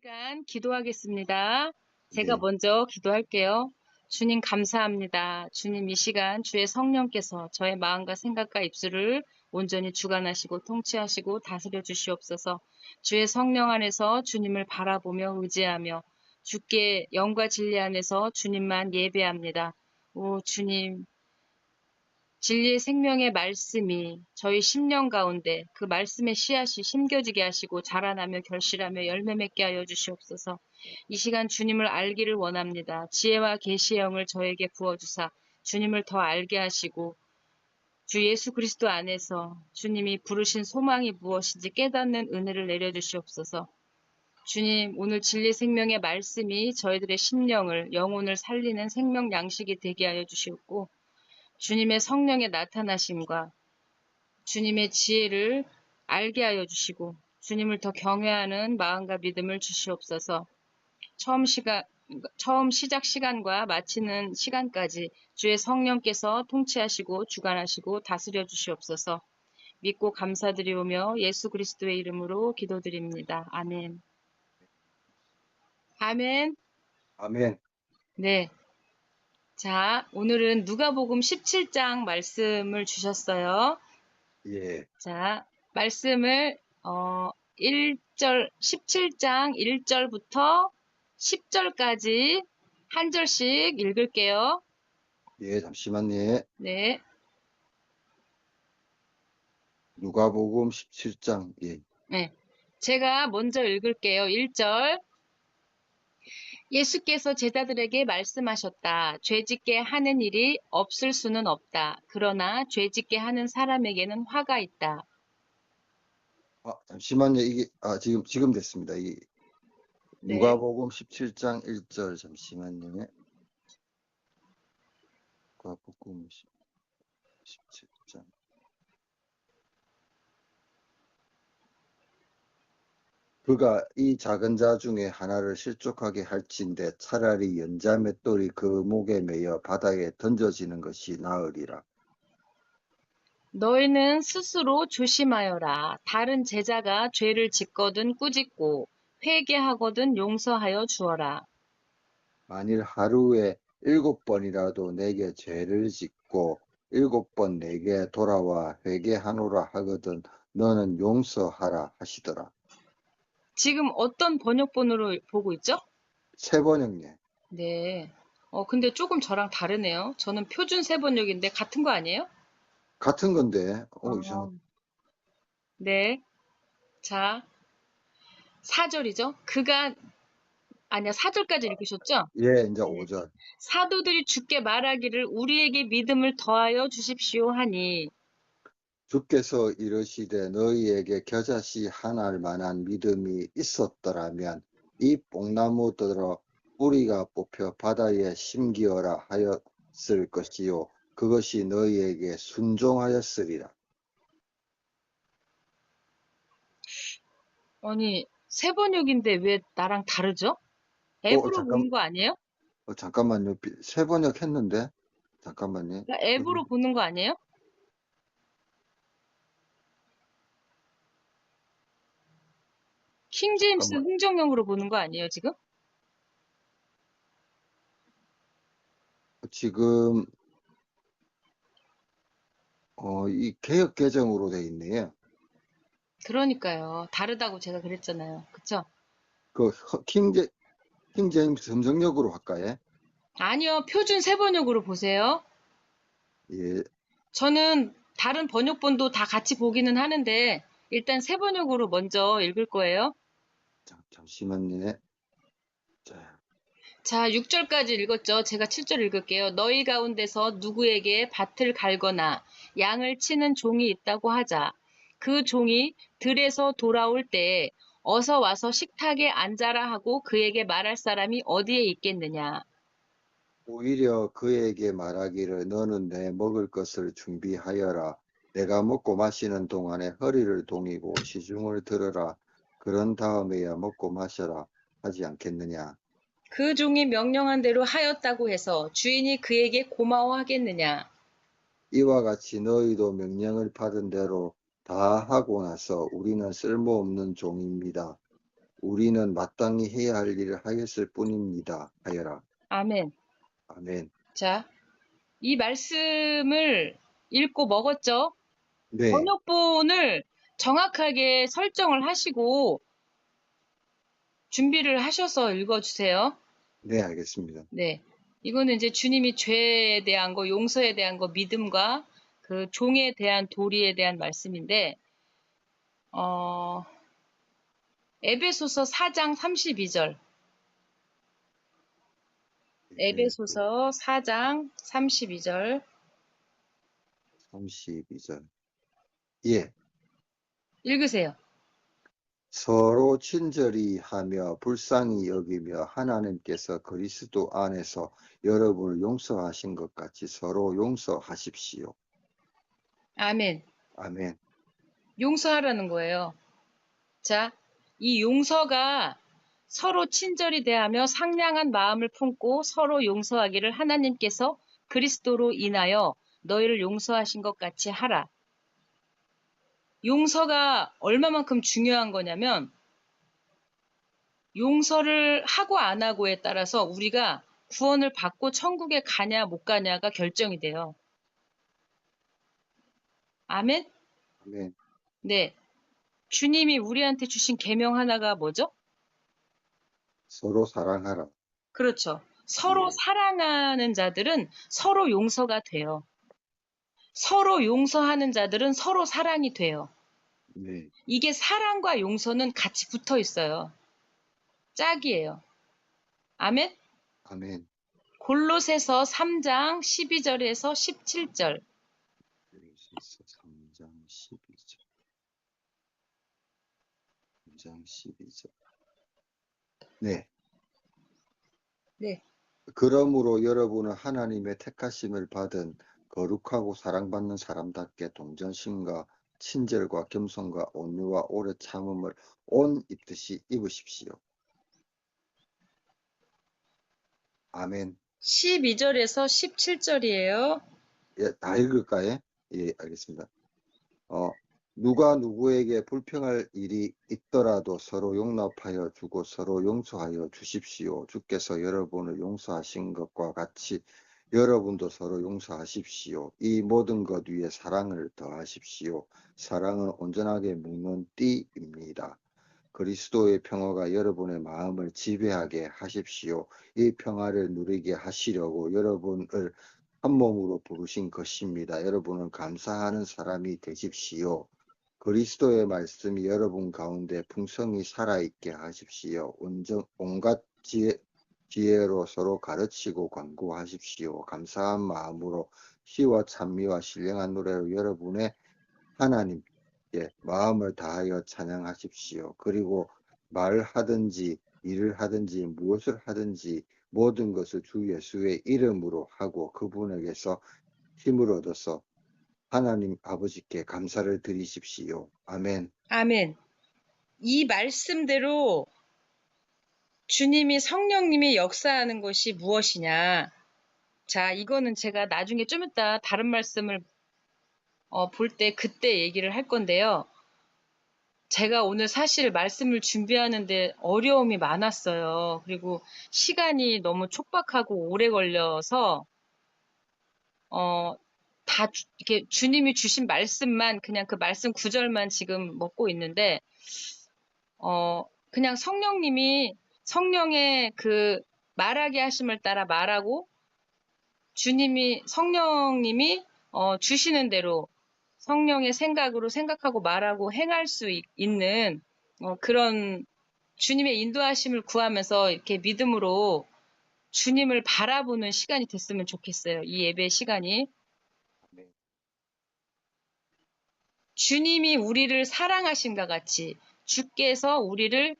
시간 기도하겠습니다. 제가 네, 먼저 기도할게요. 주님 감사합니다. 주님 이 시간 주의 성령께서 저의 마음과 생각과 입술을 온전히 주관하시고 통치하시고 다스려 주시옵소서. 주의 성령 안에서 주님을 바라보며 의지하며 주께 영과 진리 안에서 주님만 예배합니다. 오 주님 진리의 생명의 말씀이 저희 심령 가운데 그 말씀의 씨앗이 심겨지게 하시고 자라나며 결실하며 열매 맺게 하여 주시옵소서. 이 시간 주님을 알기를 원합니다. 지혜와 계시의 영을 저에게 부어주사 주님을 더 알게 하시고 주 예수 그리스도 안에서 주님이 부르신 소망이 무엇인지 깨닫는 은혜를 내려주시옵소서. 주님, 오늘 진리 생명의 말씀이 저희들의 심령을, 영혼을 살리는 생명 양식이 되게 하여 주시옵고 주님의 성령의 나타나심과 주님의 지혜를 알게 하여 주시고 주님을 더 경외하는 마음과 믿음을 주시옵소서. 처음 시작 시간과 마치는 시간까지 주의 성령께서 통치하시고 주관하시고 다스려 주시옵소서. 믿고 감사드리오며 예수 그리스도의 이름으로 기도드립니다. 아멘. 아멘. 아멘. 네. 자, 오늘은 누가복음 17장 말씀을 주셨어요. 예, 자, 말씀을 17장 1절부터 10절까지 한 절씩 읽을게요. 예, 잠시만요. 네. 누가복음 17장. 예, 네. 제가 먼저 읽을게요. 1절. 예수께서 제자들에게 말씀하셨다. 죄짓게 하는 일이 없을 수는 없다. 그러나 죄짓게 하는 사람에게는 화가 있다. 잠시만요. 이게 지금 됐습니다. 네. 누가복음 17장 1절 잠시만요. 누가복음 17장. 그가 이 작은 자 중에 하나를 실족하게 할진대 차라리 연자 맷돌이 그 목에 매여 바닥에 던져지는 것이 나으리라. 너희는 스스로 조심하여라. 다른 제자가 죄를 짓거든 꾸짖고 회개하거든 용서하여 주어라. 만일 하루에 7번이라도 내게 죄를 짓고 7번 내게 돌아와 회개하노라 하거든 너는 용서하라 하시더라. 지금 어떤 번역본으로 보고 있죠? 세번역네. 네. 근데 조금 저랑 다르네요. 저는 표준 세번역인데 같은 거 아니에요? 같은 건데 어, 이상. 네. 자, 4절이죠. 아니야, 4절까지 읽으셨죠? 예, 이제 네. 5절. 사도들이 주께 말하기를 우리에게 믿음을 더하여 주십시오 하니 주께서 이르시되 너희에게 겨자씨 하나할 만한 믿음이 있었더라면 이 뽕나무들어 뿌리가 뽑혀 바다에 심기어라 하였을 것이요 그것이 너희에게 순종하였으리라. 아니, 세번역인데 왜 나랑 다르죠? 앱으로 잠깐, 보는 거 아니에요? 잠깐만요. 세 번역 했는데? 잠깐만요. 그러니까 앱으로 보는 거 아니에요? 킹제임스 잠깐만. 흥정형으로 보는 거 아니에요, 지금? 지금, 이 개역 개정으로 돼 있네요. 그러니까요. 다르다고 제가 그랬잖아요. 그쵸? 그, 킹제임스 점정역으로 할까요? 아니요, 표준 세번역으로 보세요. 예, 저는 다른 번역본도 다 같이 보기는 하는데, 일단 세번역으로 먼저 읽을 거예요. 잠시만요. 자, 자, 6절까지 읽었죠? 제가 7절 읽을게요. 너희 가운데서 누구에게 밭을 갈거나 양을 치는 종이 있다고 하자. 그 종이 들에서 돌아올 때에 어서 와서 식탁에 앉아라 하고 그에게 말할 사람이 어디에 있겠느냐. 오히려 그에게 말하기를 너는 내 먹을 것을 준비하여라. 내가 먹고 마시는 동안에 허리를 동이고 시중을 들어라. 그런 다음에야 먹고 마셔라. 하지 않겠느냐. 그 종이 명령한 대로 하였다고 해서 주인이 그에게 고마워하겠느냐. 이와 같이 너희도 명령을 받은 대로 다 하고 나서 우리는 쓸모없는 종입니다. 우리는 마땅히 해야 할 일을 하였을 뿐입니다. 하여라. 아멘. 아멘. 자, 이 말씀을 읽고 먹었죠? 네, 번역본을 정확하게 설정을 하시고 준비를 하셔서 읽어주세요. 네, 알겠습니다. 네. 이거는 이제 주님이 죄에 대한 거, 용서에 대한 거, 믿음과 그 종에 대한 도리에 대한 말씀인데, 에베소서 4장 32절. 에베소서 4장 32절. 32절. 예. 읽으세요. 서로 친절히 하며 불쌍히 여기며 하나님께서 그리스도 안에서 여러분을 용서하신 것 같이 서로 용서하십시오. 아멘. 아멘. 용서하라는 거예요. 자, 이 용서가 서로 친절히 대하며 상냥한 마음을 품고 서로 용서하기를 하나님께서 그리스도로 인하여 너희를 용서하신 것 같이 하라. 용서가 얼마만큼 중요한 거냐면 용서를 하고 안 하고에 따라서 우리가 구원을 받고 천국에 가냐 못 가냐가 결정이 돼요. 아멘? 아멘. 네. 주님이 우리한테 주신 계명 하나가 뭐죠? 서로 사랑하라. 그렇죠. 서로 예. 사랑하는 자들은 서로 용서가 돼요. 서로 용서하는 자들은 서로 사랑이 돼요. 네. 이게 사랑과 용서는 같이 붙어 있어요. 짝이에요. 아멘? 아멘. 골로새서 3장 12절에서 17절. 3장 12절. 3장 12절. 네. 네. 그러므로 여러분은 하나님의 택하심을 받은 거룩하고 사랑받는 사람답게 동정심과 친절과 겸손과 온유와 오래 참음을 옷 입듯이 입으십시오. 아멘. 12절에서 17절이에요. 예, 다 읽을까요? 예, 알겠습니다. 누가 누구에게 불평할 일이 있더라도 서로 용납하여 주고 서로 용서하여 주십시오. 주께서 여러분을 용서하신 것과 같이 여러분도 서로 용서하십시오. 이 모든 것 위에 사랑을 더하십시오. 사랑은 온전하게 묶는 띠입니다. 그리스도의 평화가 여러분의 마음을 지배하게 하십시오. 이 평화를 누리게 하시려고 여러분을 한 몸으로 부르신 것입니다. 여러분은 감사하는 사람이 되십시오. 그리스도의 말씀이 여러분 가운데 풍성히 살아있게 하십시오. 온갖 지혜로 서로 가르치고 권고하십시오. 감사한 마음으로 시와 찬미와 신령한 노래로 여러분의 하나님께 마음을 다하여 찬양하십시오. 그리고 말하든지 일을 하든지 무엇을 하든지 모든 것을 주 예수의 이름으로 하고 그분에게서 힘을 얻어서 하나님 아버지께 감사를 드리십시오. 아멘. 아멘. 이 말씀대로 주님이 성령님이 역사하는 것이 무엇이냐. 자, 이거는 제가 나중에 좀 이따 다른 말씀을 볼 때 그때 얘기를 할 건데요. 제가 오늘 사실 말씀을 준비하는데 어려움이 많았어요. 그리고 시간이 너무 촉박하고 오래 걸려서 이렇게 주님이 주신 말씀만 그냥 그 말씀 구절만 지금 먹고 있는데 그냥 성령의 그 말하게 하심을 따라 말하고 성령님이 주시는 대로 성령의 생각으로 생각하고 말하고 행할 수 있는 그런 주님의 인도하심을 구하면서 이렇게 믿음으로 주님을 바라보는 시간이 됐으면 좋겠어요. 이 예배 시간이. 주님이 우리를 사랑하심과 같이 주께서 우리를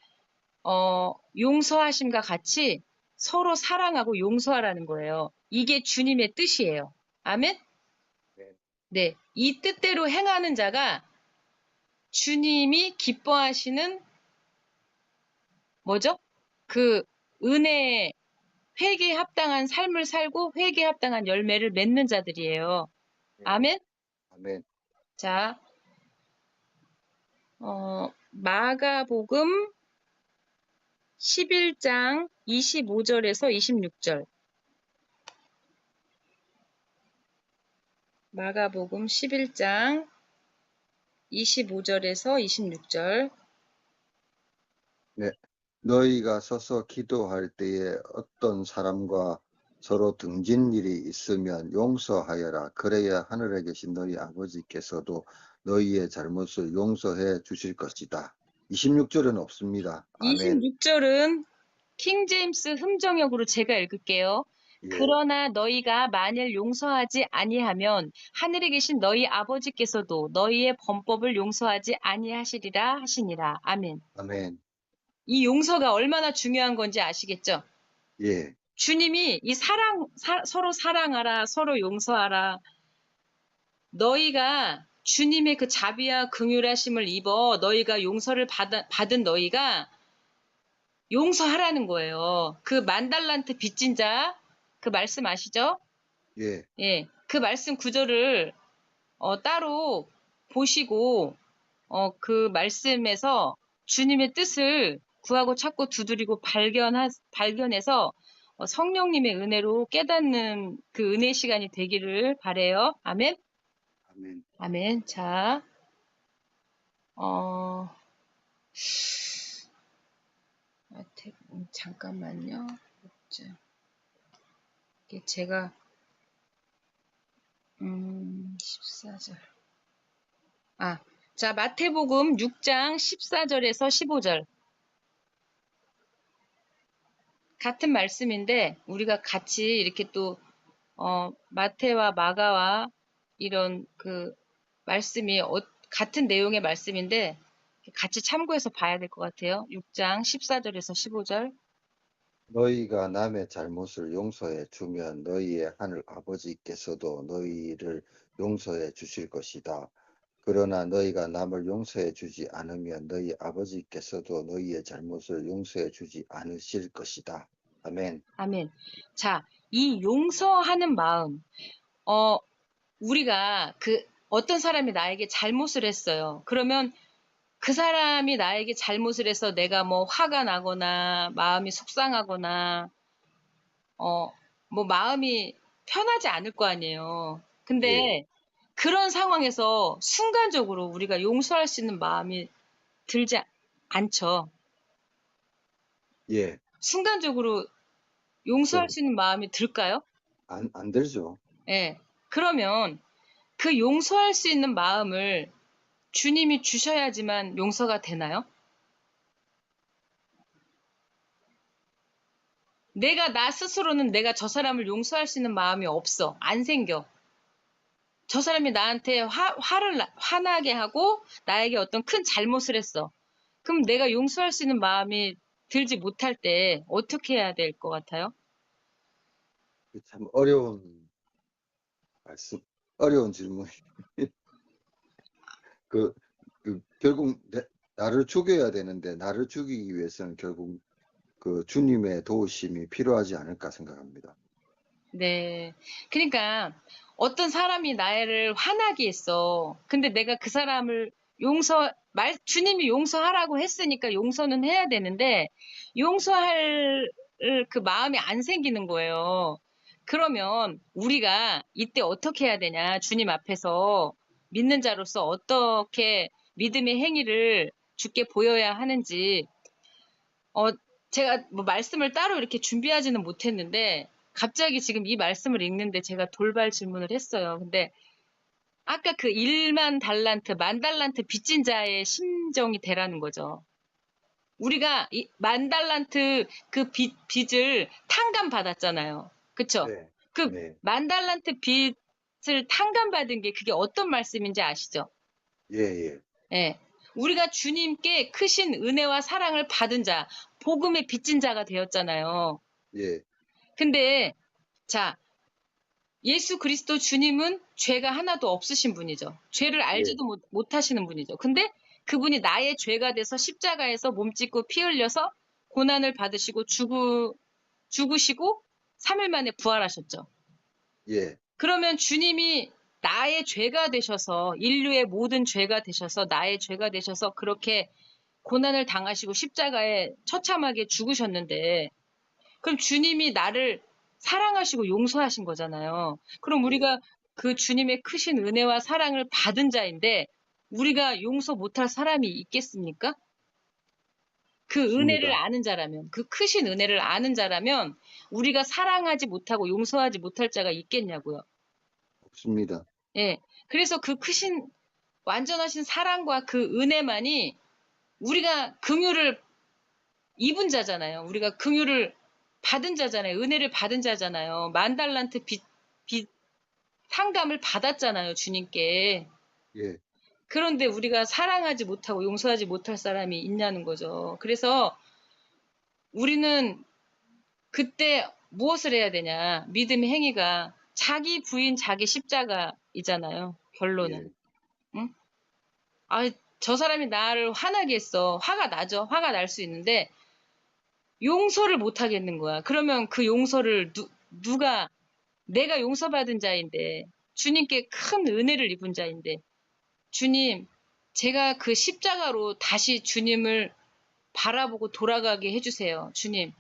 용서하심과 같이 서로 사랑하고 용서하라는 거예요. 이게 주님의 뜻이에요. 아멘? 네. 이 뜻대로 행하는 자가 주님이 기뻐하시는 뭐죠? 그 은혜에 회개에 합당한 삶을 살고 회개에 합당한 열매를 맺는 자들이에요. 아멘? 아멘. 자, 마가복음 11장 25절에서 26절. 마가복음 11장 25절에서 26절. 네. 너희가 서서 기도할 때에 어떤 사람과 서로 등진 일이 있으면 용서하여라. 그래야 하늘에 계신 너희 아버지께서도 너희의 잘못을 용서해 주실 것이다. 26절은 없습니다. 아멘. 26절은 킹제임스 흠정역으로 제가 읽을게요. 예, 그러나 너희가 만일 용서하지 아니하면 하늘에 계신 너희 아버지께서도 너희의 범법을 용서하지 아니하시리라 하시니라. 아멘. 아멘. 이 용서가 얼마나 중요한 건지 아시겠죠? 예, 주님이 이 서로 사랑하라, 서로 용서하라. 너희가 주님의 그 자비와 긍휼하심을 입어 너희가 용서를 받은 너희가 용서하라는 거예요. 그 만달란트 빚진 자, 그 말씀 아시죠? 예, 예, 그 말씀 구절을 따로 보시고 그 말씀에서 주님의 뜻을 구하고 찾고 두드리고 발견해서 성령님의 은혜로 깨닫는 그 은혜 시간이 되기를 바래요. 아멘. 아멘. 아멘. 자, 잠깐만요. 이게 제가 14절. 자, 마태복음 6장 14절에서 15절. 같은 말씀인데 우리가 같이 이렇게 또 마태와 마가와 이런 그 말씀이 같은 내용의 말씀인데 같이 참고해서 봐야 될 것 같아요. 6장 14절에서 15절. 너희가 남의 잘못을 용서해 주면 너희의 하늘 아버지께서도 너희를 용서해 주실 것이다. 그러나 너희가 남을 용서해 주지 않으면 너희 아버지께서도 너희의 잘못을 용서해 주지 않으실 것이다. 아멘. 아멘. 자, 이 용서하는 마음, 우리가 어떤 사람이 나에게 잘못을 했어요. 그러면 그 사람이 나에게 잘못을 해서 내가 뭐 화가 나거나 마음이 속상하거나 뭐 마음이 편하지 않을 거 아니에요. 예, 근데 그런 상황에서 순간적으로 우리가 용서할 수 있는 마음이 들지 않죠. 예, 순간적으로 용서할 좀 수 있는 마음이 들까요? 안 들죠. 예. 그러면 그 용서할 수 있는 마음을 주님이 주셔야지만 용서가 되나요? 나 스스로는 내가 저 사람을 용서할 수 있는 마음이 없어. 안 생겨. 저 사람이 나한테 화나게 하고 나에게 어떤 큰 잘못을 했어. 그럼 내가 용서할 수 있는 마음이 들지 못할 때 어떻게 해야 될 것 같아요? 참 어려운 말씀, 어려운 질문. 그, 결국 나를 죽여야 되는데 나를 죽이기 위해서는 결국 그 주님의 도우심이 필요하지 않을까 생각합니다. 네. 그러니까 어떤 사람이 나를 화나게 했어. 근데 내가 그 사람을 주님이 용서하라고 했으니까 용서는 해야 되는데 용서할 그 마음이 안 생기는 거예요. 그러면 우리가 이때 어떻게 해야 되냐? 주님 앞에서 믿는 자로서 어떻게 믿음의 행위를 주께 보여야 하는지 어, 제가 뭐 말씀을 따로 이렇게 준비하지는 못했는데, 갑자기 지금 이 말씀을 읽는데 제가 돌발 질문을 했어요. 근데 아까 그 1만 달란트, 만 달란트 빚진 자의 심정이 되라는 거죠. 우리가 이 만 달란트 그 빚을 탕감받았잖아요. 그쵸? 네, 그 네, 만 달란트 빚을 탕감받은 게 그게 어떤 말씀인지 아시죠? 예, 예, 예. 우리가 주님께 크신 은혜와 사랑을 받은 자, 복음의 빚진 자가 되었잖아요. 예, 근데 자, 예수 그리스도 주님은 죄가 하나도 없으신 분이죠. 죄를 예, 알지도 못하시는 분이죠. 근데 그분이 나의 죄가 돼서 십자가에서 몸짓고 피 흘려서 고난을 받으시고 죽으시고 3일 만에 부활하셨죠. 예, 그러면 주님이 나의 죄가 되셔서 인류의 모든 죄가 되셔서 나의 죄가 되셔서 그렇게 고난을 당하시고 십자가에 처참하게 죽으셨는데, 그럼 주님이 나를 사랑하시고 용서하신 거잖아요. 그럼 예, 우리가 그 주님의 크신 은혜와 사랑을 받은 자인데, 우리가 용서 못할 사람이 있겠습니까? 그 은혜를 없습니다. 아는 자라면, 그 크신 은혜를 아는 자라면, 우리가 사랑하지 못하고 용서하지 못할 자가 있겠냐고요. 없습니다. 예. 그래서 그 크신, 완전하신 사랑과 그 은혜만이 우리가 긍휼을 입은 자잖아요. 우리가 긍휼을 받은 자잖아요. 은혜를 받은 자잖아요. 만 달란트 빚 상감을 받았잖아요. 주님께. 예, 그런데 우리가 사랑하지 못하고 용서하지 못할 사람이 있냐는 거죠. 그래서 우리는 그때 무엇을 해야 되냐. 믿음의 행위가 자기 부인 자기 십자가이잖아요. 결론은. 예, 응? 아, 저 사람이 나를 화나게 했어. 화가 나죠. 화가 날 수 있는데 용서를 못 하겠는 거야. 그러면 그 용서를 누가 내가 용서받은 자인데 주님께 큰 은혜를 입은 자인데 주님, 제가 그 십자가로 다시 주님을 바라보고 돌아가게 해주세요. 주님,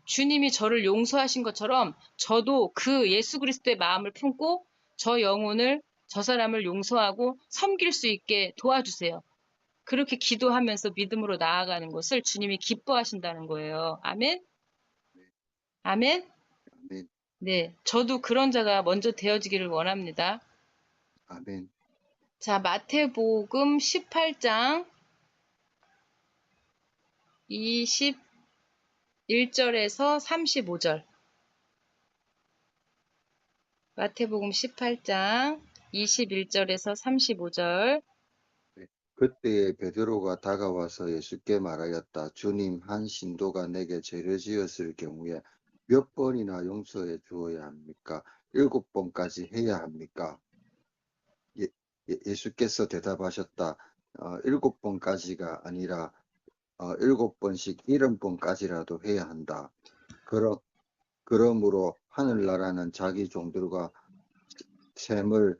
주님이 저를 용서하신 것처럼 저도 그 예수 그리스도의 마음을 품고 저 영혼을 저 사람을 용서하고 섬길 수 있게 도와주세요. 그렇게 기도하면서 믿음으로 나아가는 것을 주님이 기뻐하신다는 거예요. 아멘? 아멘? 아멘, 네, 저도 그런 자가 먼저 되어지기를 원합니다. 아멘. 자, 마태복음 18장 21절에서 35절. 마태복음 18장 21절에서 35절. 네. 그때에 베드로가 다가와서 예수께 말하였다. 주님, 한 신도가 내게 죄를 지었을 경우에 몇 번이나 용서해 주어야 합니까? 7번까지 해야 합니까? 예수께서 대답하셨다. 7번까지가 아니라 7번씩 70번까지라도 해야 한다. 그러므로 하늘나라는 자기 종들과 샘을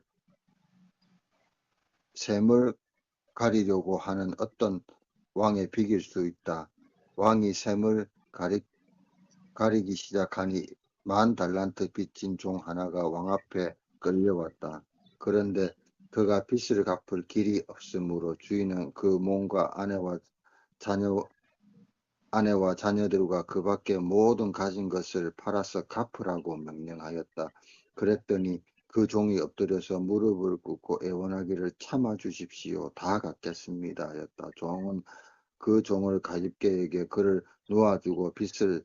샘을 가리려고 하는 어떤 왕의 비길 수 있다. 왕이 샘을 가리기 시작하니 10,000달란트 빚진 종 하나가 왕 앞에 끌려왔다. 그런데 그가 빚을 갚을 길이 없으므로 주인은 그 몸과 아내와 자녀들과 그 밖에 모든 가진 것을 팔아서 갚으라고 명령하였다. 그랬더니 그 종이 엎드려서 무릎을 꿇고 애원하기를 참아 주십시오. 다 갚겠습니다. 하였다. 종은 그 종을 가집개에게 그를 놓아주고 빚을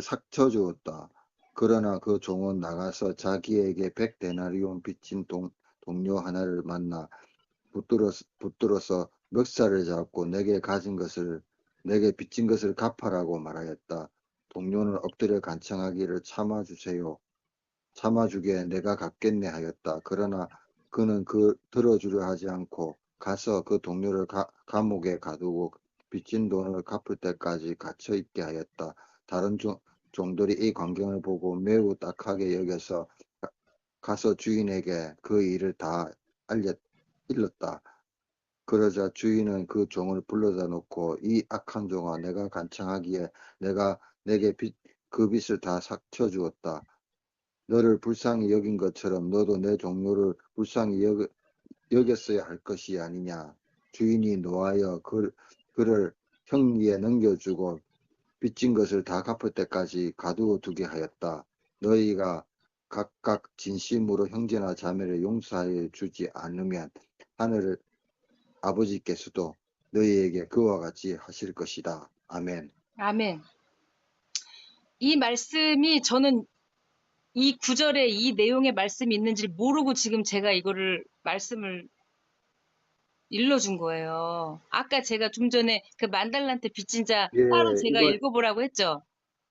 삭쳐 주었다. 그러나 그 종은 나가서 자기에게 100데나리온 빚진 동료 하나를 만나 붙들어서 멱살을 잡고 내게 빚진 것을 갚아라고 말하였다. 동료는 엎드려 간청하기를 참아주게 내가 갚겠네 하였다. 그러나 그는 들어주려 하지 않고 가서 그 동료를 감옥에 가두고 빚진 돈을 갚을 때까지 갇혀 있게 하였다. 다른 종들이 이 광경을 보고 매우 딱하게 여겨서 가서 주인에게 그 일을 다 일렀다. 그러자 주인은 그 종을 불러다 놓고 이 악한 종아 내가 간청하기에 내가 내게 그 빚을 다 삭혀 주었다. 너를 불쌍히 여긴 것처럼 너도 내 종료를 불쌍히 여겼어야 할 것이 아니냐. 주인이 노하여 그를 형리에 넘겨주고 빚진 것을 다 갚을 때까지 가두어 두게 하였다. 너희가 각각 진심으로 형제나 자매를 용서하여 주지 않으면 하늘 아버지께서도 너희에게 그와 같이 하실 것이다. 아멘. 아멘. 이 말씀이 저는 이 구절에 이 내용의 말씀이 있는지 모르고 지금 제가 이거를 말씀을 일러준 거예요. 아까 제가 좀 전에 그 만달란트 빚진 자 예, 따로 제가 읽어보라고 했죠.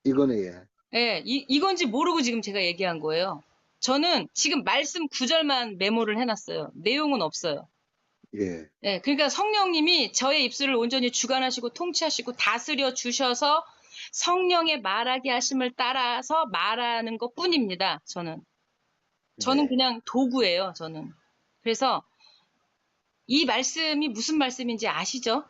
이거네, 예. 예, 이건지 모르고 지금 제가 얘기한 거예요. 저는 지금 말씀 구절만 메모를 해놨어요. 내용은 없어요. 예, 예, 그러니까 성령님이 저의 입술을 온전히 주관하시고 통치하시고 다스려 주셔서 성령의 말하게 하심을 따라서 말하는 것 뿐입니다. 저는 네, 그냥 도구예요. 저는. 그래서 이 말씀이 무슨 말씀인지 아시죠?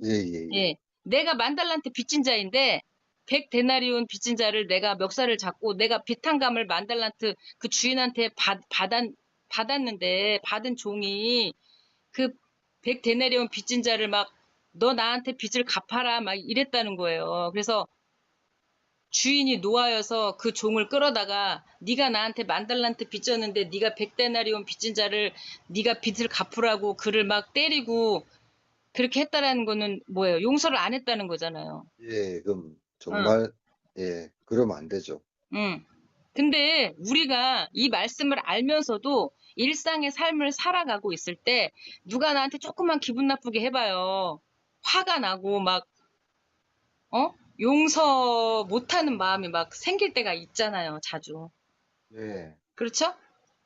예, 예, 예. 예. 내가 만달란트 빚진 자인데 100데나리온 빚진 자를 내가 멱살을 잡고 내가 빚한 감을 만달란트 그 주인한테 받았는데 받은 종이 그 100데나리온 빚진 자를 막 너 나한테 빚을 갚아라 막 이랬다는 거예요. 그래서 주인이 노하여서 그 종을 끌어다가 네가 나한테 만달란트 빚졌는데 네가 100데나리온 빚진 자를 네가 빚을 갚으라고 그를 막 때리고 그렇게 했다라는 거는 뭐예요? 용서를 안 했다는 거잖아요. 예, 그럼 응, 정말, 예, 그러면 안 되죠. 응. 근데 우리가 이 말씀을 알면서도 일상의 삶을 살아가고 있을 때 누가 나한테 조금만 기분 나쁘게 해봐요. 화가 나고 막, 어? 용서 못하는 마음이 막 생길 때가 있잖아요, 자주. 네, 그렇죠?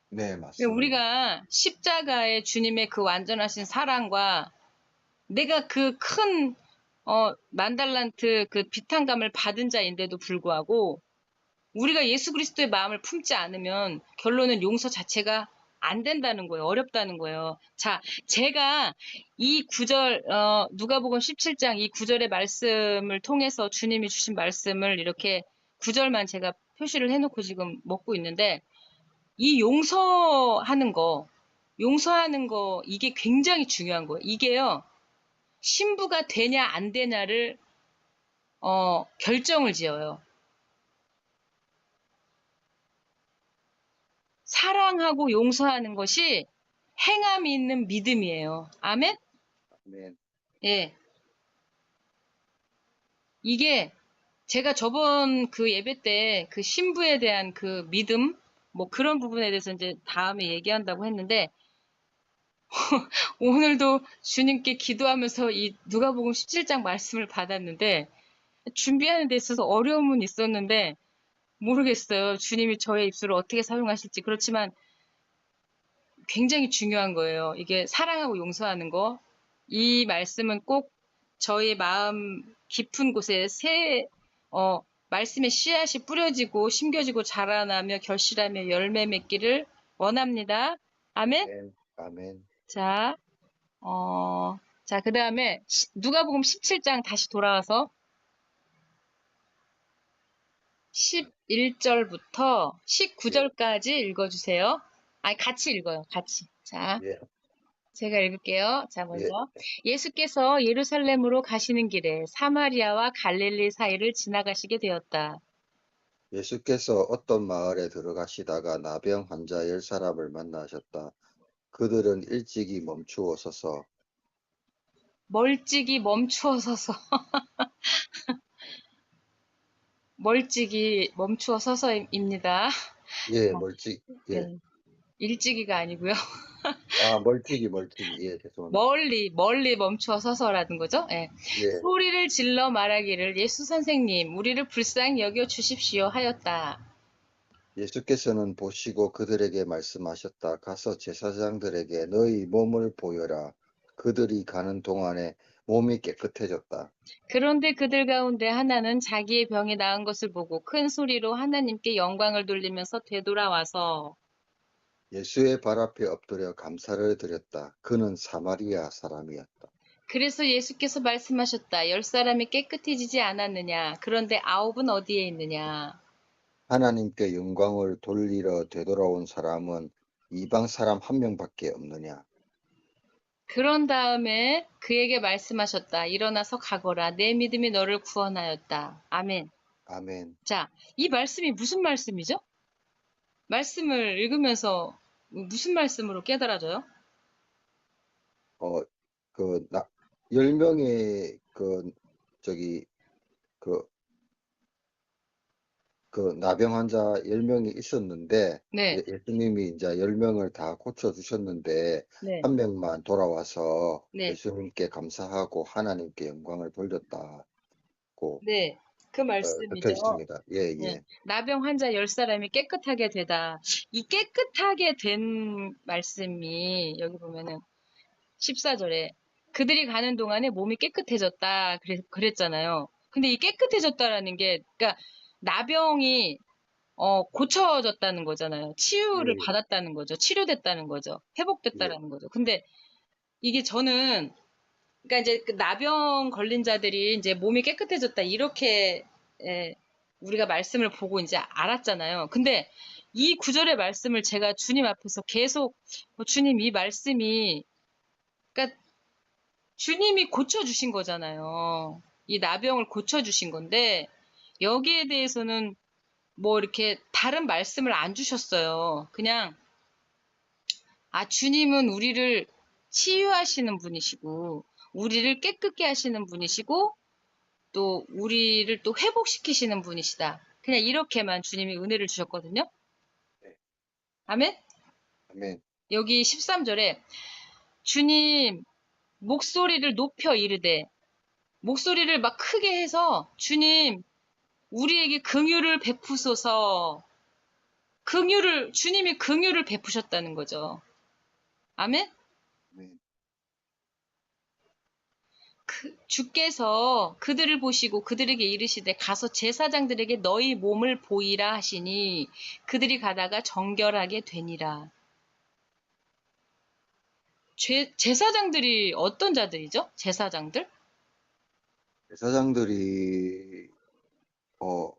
네, 맞습니다. 우리가 십자가의 주님의 그 완전하신 사랑과 내가 그 큰, 만달란트 그 비탄감을 받은 자인데도 불구하고 우리가 예수 그리스도의 마음을 품지 않으면 결론은 용서 자체가 안 된다는 거예요. 어렵다는 거예요. 자, 제가 이 구절, 누가복음 17장 이 구절의 말씀을 통해서 주님이 주신 말씀을 이렇게 구절만 제가 표시를 해놓고 지금 먹고 있는데 이 용서하는 거, 이게 굉장히 중요한 거예요. 이게요, 신부가 되냐 안 되냐를 결정을 지어요. 사랑하고 용서하는 것이 행함이 있는 믿음이에요. 아멘? 아멘. 예. 이게 제가 저번 그 예배 때 그 신부에 대한 그 믿음, 뭐 그런 부분에 대해서 이제 다음에 얘기한다고 했는데, 오늘도 주님께 기도하면서 이 누가복음 17장 말씀을 받았는데, 준비하는 데 있어서 어려움은 있었는데, 모르겠어요. 주님이 저의 입술을 어떻게 사용하실지. 그렇지만 굉장히 중요한 거예요. 이게 사랑하고 용서하는 거. 이 말씀은 꼭 저희 마음 깊은 곳에 말씀의 씨앗이 뿌려지고 심겨지고 자라나며 결실하며 열매 맺기를 원합니다. 아멘? 아멘. 아멘. 자, 그 다음에 누가복음 17장 다시 돌아와서 11절부터 예, 19절까지 읽어주세요. 아니, 같이 읽어요. 같이. 자, 예, 제가 읽을게요. 자, 예. 먼저. 예수께서 예루살렘으로 가시는 길에 사마리아와 갈릴리 사이를 지나가시게 되었다. 예수께서 어떤 마을에 들어가시다가 나병 환자 10사람을 만나셨다. 그들은 일찍이 멈추어 서서, 멀찍이 멈추어 서서, 멀찍이 멈추어 서서입니다. 예, 멀찍, 예. 네, 일찍이가 아니고요. 아, 멀찍이. 예, 죄송합니다. 멀리 멈추어 서서라는 거죠. 예. 예, 소리를 질러 말하기를 예수 선생님, 우리를 불쌍히 여겨 주십시오 하였다. 예수께서는 보시고 그들에게 말씀하셨다. 가서 제사장들에게 너희 몸을 보여라. 그들이 가는 동안에 몸이 깨끗해졌다. 그런데 그들 가운데 하나는 자기의 병이 나은 것을 보고 큰 소리로 하나님께 영광을 돌리면서 되돌아와서 예수의 발 앞에 엎드려 감사를 드렸다. 그는 사마리아 사람이었다. 그래서 예수께서 말씀하셨다. 10사람이 깨끗해지지 않았느냐? 그런데 9은 어디에 있느냐? 하나님께 영광을 돌리러 되돌아온 사람은 이방 사람 한 명밖에 없느냐? 그런 다음에 그에게 말씀하셨다. 일어나서 가거라. 내 믿음이 너를 구원하였다. 아멘. 아멘. 자, 이 말씀이 무슨 말씀이죠? 말씀을 읽으면서 무슨 말씀으로 깨달아져요? 어, 그, 10명의, 저기, 그, 나병 환자 10명이 있었는데, 네, 예수님이 이제 10명을 다 고쳐주셨는데, 네, 한 명만 돌아와서 네, 예수님께 감사하고 하나님께 영광을 돌렸다고 네. 그 적혀 말씀이죠. 있습니다. 예, 네. 예. 나병 환자 10사람이 깨끗하게 되다. 이 깨끗하게 된 말씀이 여기 보면은 14절에 그들이 가는 동안에 몸이 깨끗해졌다. 그랬잖아요. 근데 이 깨끗해졌다라는 게, 그러니까 나병이 고쳐졌다는 거잖아요. 치유를 예, 받았다는 거죠. 치료됐다는 거죠. 예. 회복됐다라는 거죠. 근데 이게 저는, 그러니까 이제 그 나병 걸린 자들이 이제 몸이 깨끗해졌다, 이렇게, 예, 우리가 말씀을 보고 이제 알았잖아요. 근데 이 구절의 말씀을 제가 주님 앞에서 계속, 주님 이 말씀이, 그러니까 주님이 고쳐주신 거잖아요. 이 나병을 고쳐주신 건데, 여기에 대해서는 뭐 이렇게 다른 말씀을 안 주셨어요. 그냥, 주님은 우리를 치유하시는 분이시고, 우리를 깨끗게 하시는 분이시고, 또 우리를 또 회복시키시는 분이시다. 그냥 이렇게만 주님이 은혜를 주셨거든요. 네. 아멘? 아멘. 여기 13절에 주님 목소리를 높여 이르되, 목소리를 막 크게 해서 주님 우리에게 긍휼을 베푸소서. 주님이 긍휼을 베푸셨다는 거죠. 아멘? 아멘. 주께서 그들을 보시고 그들에게 이르시되 가서 제사장들에게 너희 몸을 보이라 하시니 그들이 가다가 정결하게 되니라. 제사장들이 어떤 자들이죠? 제사장들? 제사장들이 어,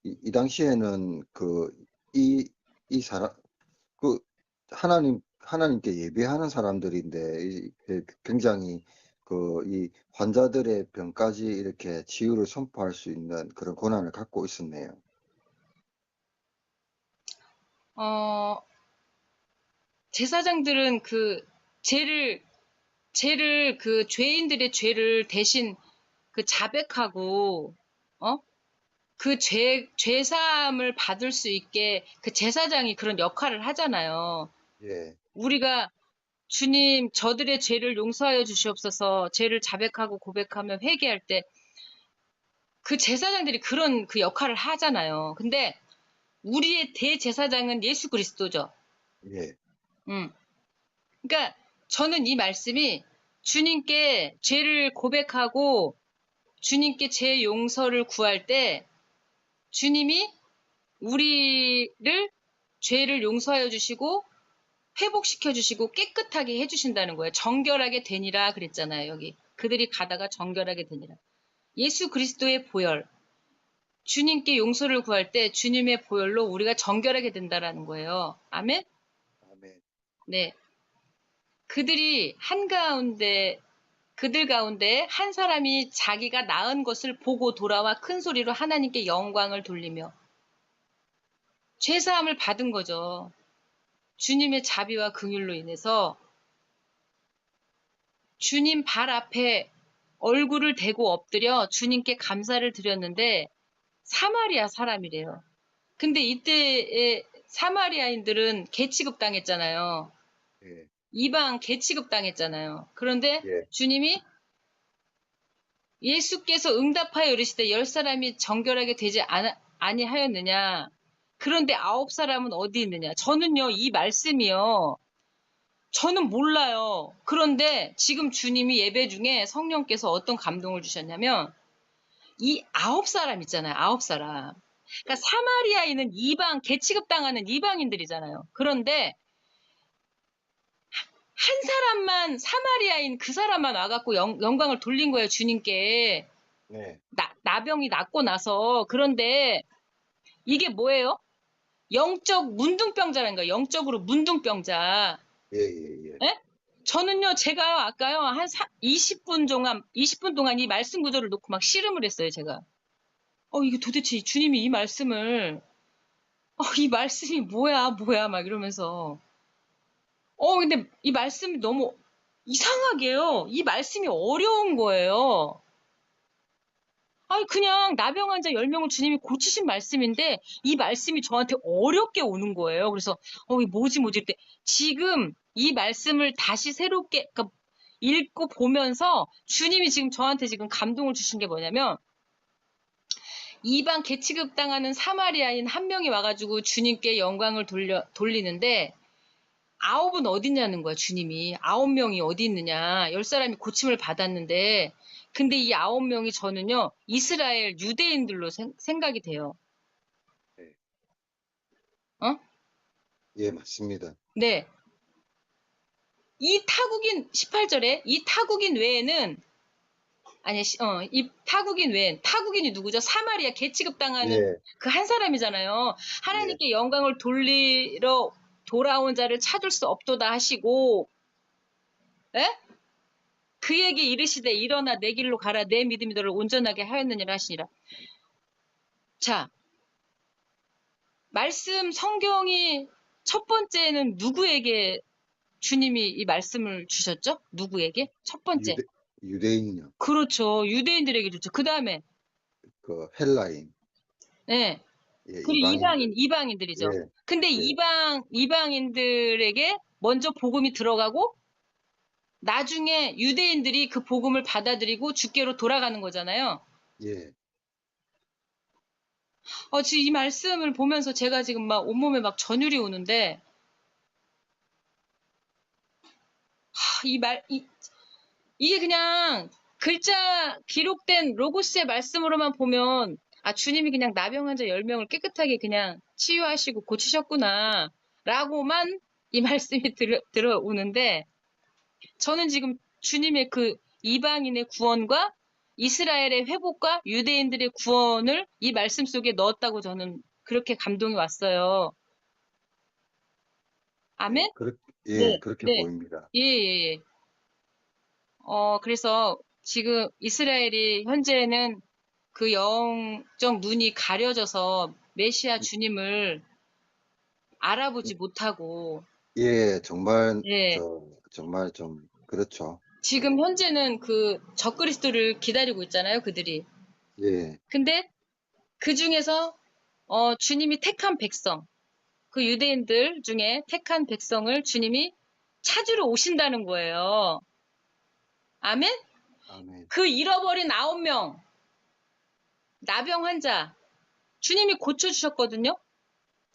이 당시에는 이 사람, 그, 하나님께 예배하는 사람들인데, 굉장히 이 환자들의 병까지 이렇게 치유를 선포할 수 있는 그런 권한을 갖고 있었네요. 어, 제사장들은 그 죄인들의 죄를 대신 그 자백하고, 어? 그 죄사함을 받을 수 있게 그 제사장이 그런 역할을 하잖아요. 예, 우리가 주님, 저들의 죄를 용서하여 주시옵소서, 죄를 자백하고 고백하며 회개할 때 그 제사장들이 그런 그 역할을 하잖아요. 근데 우리의 대제사장은 예수 그리스도죠. 예, 음. 그러니까 저는 이 말씀이 주님께 죄를 고백하고 주님께 죄 용서를 구할 때 주님이 우리를 죄를 용서하여 주시고 회복시켜 주시고 깨끗하게 해 주신다는 거예요. 정결하게 되니라 그랬잖아요. 여기 그들이 가다가 정결하게 되니라. 예수 그리스도의 보혈, 주님께 용서를 구할 때 주님의 보혈로 우리가 정결하게 된다라는 거예요. 아멘? 아멘, 네. 그들이 그들 가운데 한 사람이 자기가 낳은 것을 보고 돌아와 큰 소리로 하나님께 영광을 돌리며 죄사함을 받은 거죠. 주님의 자비와 긍휼로 인해서 주님 발 앞에 얼굴을 대고 엎드려 주님께 감사를 드렸는데 사마리아 사람이래요. 근데 이때의 사마리아인들은 개취급 당했잖아요. 예, 이방 개취급 당했잖아요. 그런데 예, 주님이 예수께서 응답하여 이르시되 10사람이 정결하게 되지 아니하였느냐. 그런데 9사람은 어디 있느냐. 저는요, 이 말씀이요. 저는 몰라요. 그런데 지금 주님이 예배 중에 성령께서 어떤 감동을 주셨냐면 이 9사람 있잖아요. 9사람. 그러니까 사마리아인은 이방, 개취급 당하는 이방인들이잖아요. 그런데 한 사람만 사마리아인 그 사람만 와갖고 영광을 돌린 거예요. 주님께. 네, 나병이 낫고 나서. 그런데 이게 뭐예요? 영적 문둥병자라는 거예요. 영적으로 문둥병자. 예, 예, 예, 예? 저는요, 제가 아까요, 한 20분 동안 이 말씀 구절을 놓고 막 씨름을 했어요, 제가. 이게 도대체 주님이 이 말씀을, 이 말씀이 뭐야, 뭐야, 막 이러면서. 근데 이 말씀이 너무 이상하게요. 이 말씀이 어려운 거예요. 그냥 나병 환자 10명을 주님이 고치신 말씀인데 이 말씀이 저한테 어렵게 오는 거예요. 그래서 이게 뭐지 이때 지금 이 말씀을 다시 새롭게 그러니까 읽고 보면서 주님이 지금 저한테 지금 감동을 주신 게 뭐냐면 이방 개취급 당하는 사마리아인 한 명이 와가지고 주님께 영광을 돌리는데 9은 어딨냐는 거야, 주님이. 9명이 어디 있느냐. 10사람이 고침을 받았는데, 근데 이 9명이 저는요, 이스라엘 유대인들로 생각이 돼요. 예, 어? 예, 맞습니다. 네. 이 타국인 18절에 이 타국인 외에는 아니 이 타국인 외엔 타국인이 누구죠? 사마리아 개취급 당하는 예, 그 한 사람이잖아요. 예, 하나님께 영광을 돌리러 돌아온 자를 찾을 수 없도다 하시고 에? 그에게 이르시되 일어나 내 길로 가라 내 믿음이 너를 온전하게 하였느니라 하시니라. 자, 말씀 성경이 첫 번째는 누구에게 주님이 이 말씀을 주셨죠? 누구에게? 첫 번째. 유대, 유대인요. 그렇죠. 유대인들에게 주죠. 그 다음에, 그 헬라인, 예. 예, 그리고 이방인들. 이방인들이죠. 예, 근데 예, 이방인들에게 먼저 복음이 들어가고, 나중에 유대인들이 그 복음을 받아들이고 주께로 돌아가는 거잖아요. 예, 지금 이 말씀을 보면서 제가 지금 막 온몸에 막 전율이 오는데, 이게 그냥 글자 기록된 로고스의 말씀으로만 보면 주님이 그냥 나병 환자 10명을 깨끗하게 그냥 치유하시고 고치셨구나 라고만 이 말씀이 들어오는데 저는 지금 주님의 그 이방인의 구원과 이스라엘의 회복과 유대인들의 구원을 이 말씀 속에 넣었다고 저는 그렇게 감동이 왔어요. 아멘? 예, 예, 네, 그렇게 네. 보입니다. 예, 예, 예. 그래서 지금 이스라엘이 현재는 그 영적 눈이 가려져서 메시아 주님을 알아보지 못하고, 예, 정말, 예, 정말 좀, 그렇죠. 지금 현재는 그 적그리스도를 기다리고 있잖아요, 그들이. 예, 근데 그 중에서, 주님이 택한 백성, 그 유대인들 중에 택한 백성을 주님이 찾으러 오신다는 거예요. 아멘? 아멘, 그 잃어버린 9명, 나병 환자, 주님이 고쳐주셨거든요?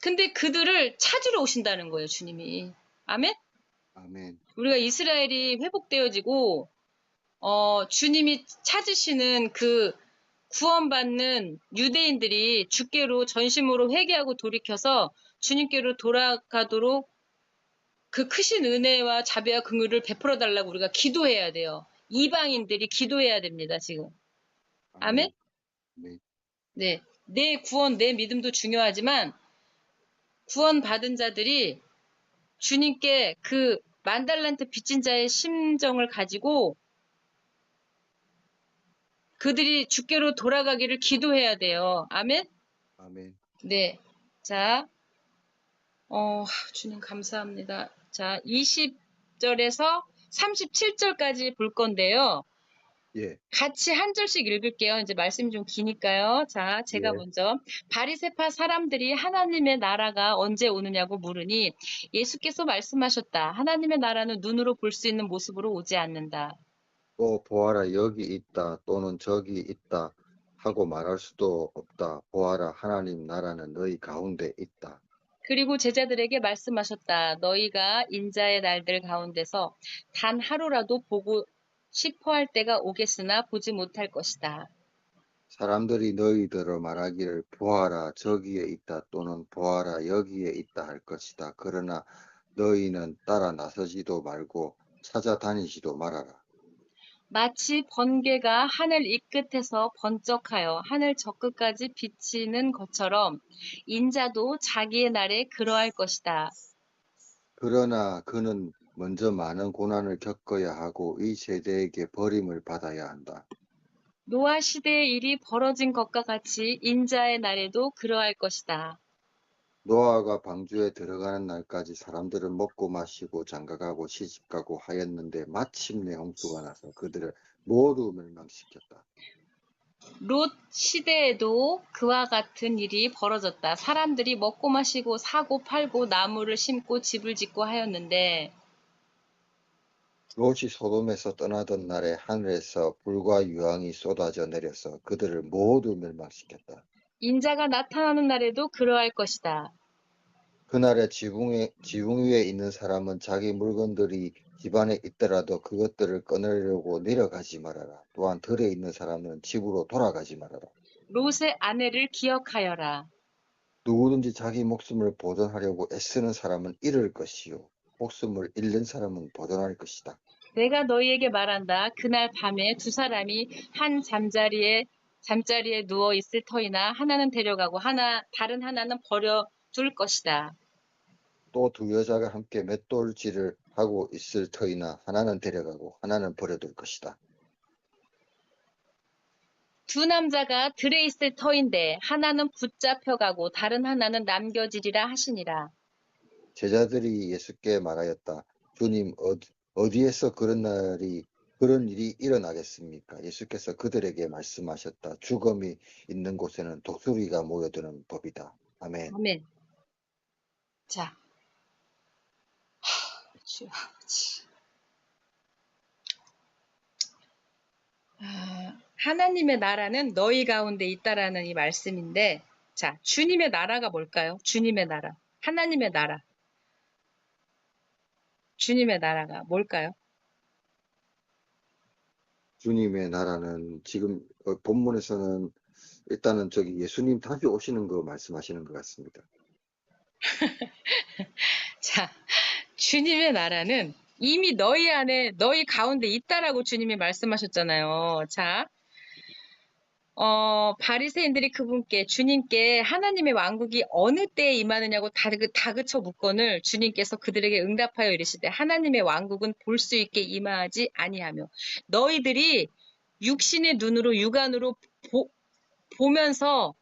근데 그들을 찾으러 오신다는 거예요, 주님이. 아멘? 아멘, 우리가 이스라엘이 회복되어지고, 주님이 찾으시는 그 구원받는 유대인들이 주께로 전심으로 회개하고 돌이켜서 주님께로 돌아가도록 그 크신 은혜와 자비와 긍휼을 베풀어 달라고 우리가 기도해야 돼요. 이방인들이 기도해야 됩니다, 지금. 아멘? 아멘, 아멘, 네. 내 구원, 내 믿음도 중요하지만 구원받은 자들이 주님께 그 만달란트 빚진 자의 심정을 가지고 그들이 주께로 돌아가기를 기도해야 돼요. 아멘? 아멘. 네. 자, 주님 감사합니다. 자, 20절에서 37절까지 볼 건데요. 예, 같이 한 절씩 읽을게요. 이제 말씀이 좀 기니까요. 자, 제가 예, 먼저 바리새파 사람들이 하나님의 나라가 언제 오느냐고 물으니 예수께서 말씀하셨다. 하나님의 나라는 눈으로 볼 수 있는 모습으로 오지 않는다. 또 보아라, 여기 있다, 또는 저기 있다 하고 말할 수도 없다. 보아라, 하나님 나라는 너희 가운데 있다. 그리고 제자들에게 말씀하셨다. 너희가 인자의 날들 가운데서 단 하루라도 보고 싶어 할 때가 오겠으나 보지 못할 것이다. 사람들이 너희들을 말하기를 보아라, 저기에 있다, 또는 보아라, 여기에 있다 할 것이다. 그러나 너희는 따라 나서지도 말고 찾아다니지도 말아라. 마치 번개가 하늘 이 끝에서 번쩍하여 하늘 저 끝까지 비치는 것처럼 인자도 자기의 날에 그러할 것이다. 그러나 그는 먼저 많은 고난을 겪어야 하고 이 세대에게 버림을 받아야 한다. 노아 시대의 일이 벌어진 것과 같이 인자의 날에도 그러할 것이다. 노아가 방주에 들어가는 날까지 사람들은 먹고 마시고 장가가고 시집가고 하였는데 마침내 홍수가 나서 그들을 모두 멸망시켰다. 롯 시대에도 그와 같은 일이 벌어졌다. 사람들이 먹고 마시고 사고 팔고 나무를 심고 집을 짓고 하였는데 롯이 소돔에서 떠나던 날에 하늘에서 불과 유황이 쏟아져 내려서 그들을 모두 멸망시켰다. 인자가 나타나는 날에도 그러할 것이다. 그날에 지붕 위에 있는 사람은 자기 물건들이 집안에 있더라도 그것들을 꺼내려고 내려가지 말아라. 또한 들에 있는 사람은 집으로 돌아가지 말아라. 롯의 아내를 기억하여라. 누구든지 자기 목숨을 보존하려고 애쓰는 사람은 잃을 것이요. 목숨을 잃는 사람은 보존할 것이다. 내가 너희에게 말한다. 그날 밤에 두 사람이 한 잠자리에 누워 있을 터이나 하나는 데려가고 다른 하나는 버려둘 것이다. 또 두 여자가 함께 맷돌질을 하고 있을 터이나 하나는 데려가고 하나는 버려둘 것이다. 두 남자가 들에 있을 터인데 하나는 붙잡혀가고 다른 하나는 남겨지리라 하시니라. 제자들이 예수께 말하였다. 주님, 어디에서 그런 일이 일어나겠습니까? 예수께서 그들에게 말씀하셨다. 죽음이 있는 곳에는 독수리가 모여드는 법이다. 아멘. 아멘. 자, 주여 아버지. 하나님의 나라는 너희 가운데 있다라는 이 말씀인데, 자, 주님의 나라가 뭘까요? 주님의 나라. 하나님의 나라. 주님의 나라가 뭘까요? 주님의 나라는 지금 본문에서는 일단은 저기 예수님 다시 오시는 거 말씀하시는 것 같습니다. 자, 주님의 나라는 이미 너희 안에, 너희 가운데 있다라고 주님이 말씀하셨잖아요. 자, 바리새인들이 그분께, 주님께 하나님의 왕국이 어느 때에 임하느냐고 다그쳐 묻건을 주님께서 그들에게 응답하여 이르시되 하나님의 왕국은 볼 수 있게 임하지 아니하며 너희들이 육신의 눈으로 육안으로 보면서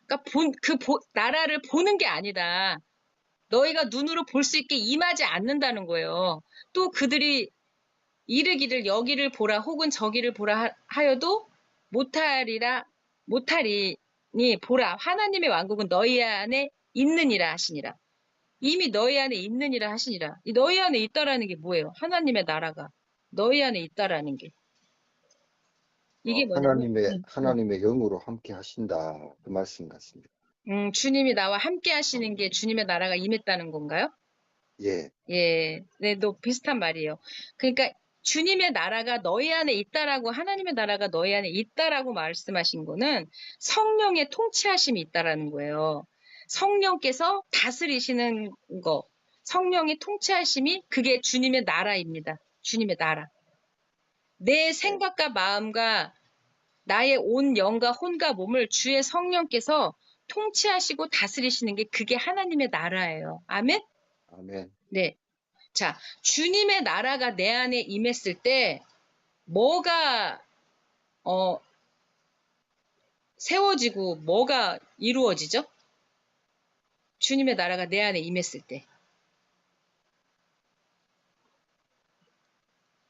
그러니까 나라를 보는 게 아니다. 너희가 눈으로 볼 수 있게 임하지 않는다는 거예요. 또 그들이 이르기를 여기를 보라 혹은 저기를 보라 하여도 못하리니 보라 하나님의 왕국은 너희 안에 있느니라 하시니라. 이미 너희 안에 있느니라 하시니라. 이 너희 안에 있다라는 게 뭐예요? 하나님의 나라가 너희 안에 있다라는 게. 이게 뭐냐면 하나님의 영으로 함께 하신다. 그 말씀 같습니다. 주님이 나와 함께 하시는 게 주님의 나라가 임했다는 건가요? 예. 예, 네, 너 비슷한 말이에요. 그러니까 주님의 나라가 너희 안에 있다라고, 하나님의 나라가 너희 안에 있다라고 말씀하신 거는 성령의 통치하심이 있다라는 거예요. 성령께서 다스리시는 거, 성령의 통치하심이 그게 주님의 나라입니다. 주님의 나라. 내 생각과 마음과 나의 온 영과 혼과 몸을 주의 성령께서 통치하시고 다스리시는 게 그게 하나님의 나라예요. 아멘? 아멘. 네. 자, 주님의 나라가 내 안에 임했을 때 뭐가 세워지고 뭐가 이루어지죠? 주님의 나라가 내 안에 임했을 때.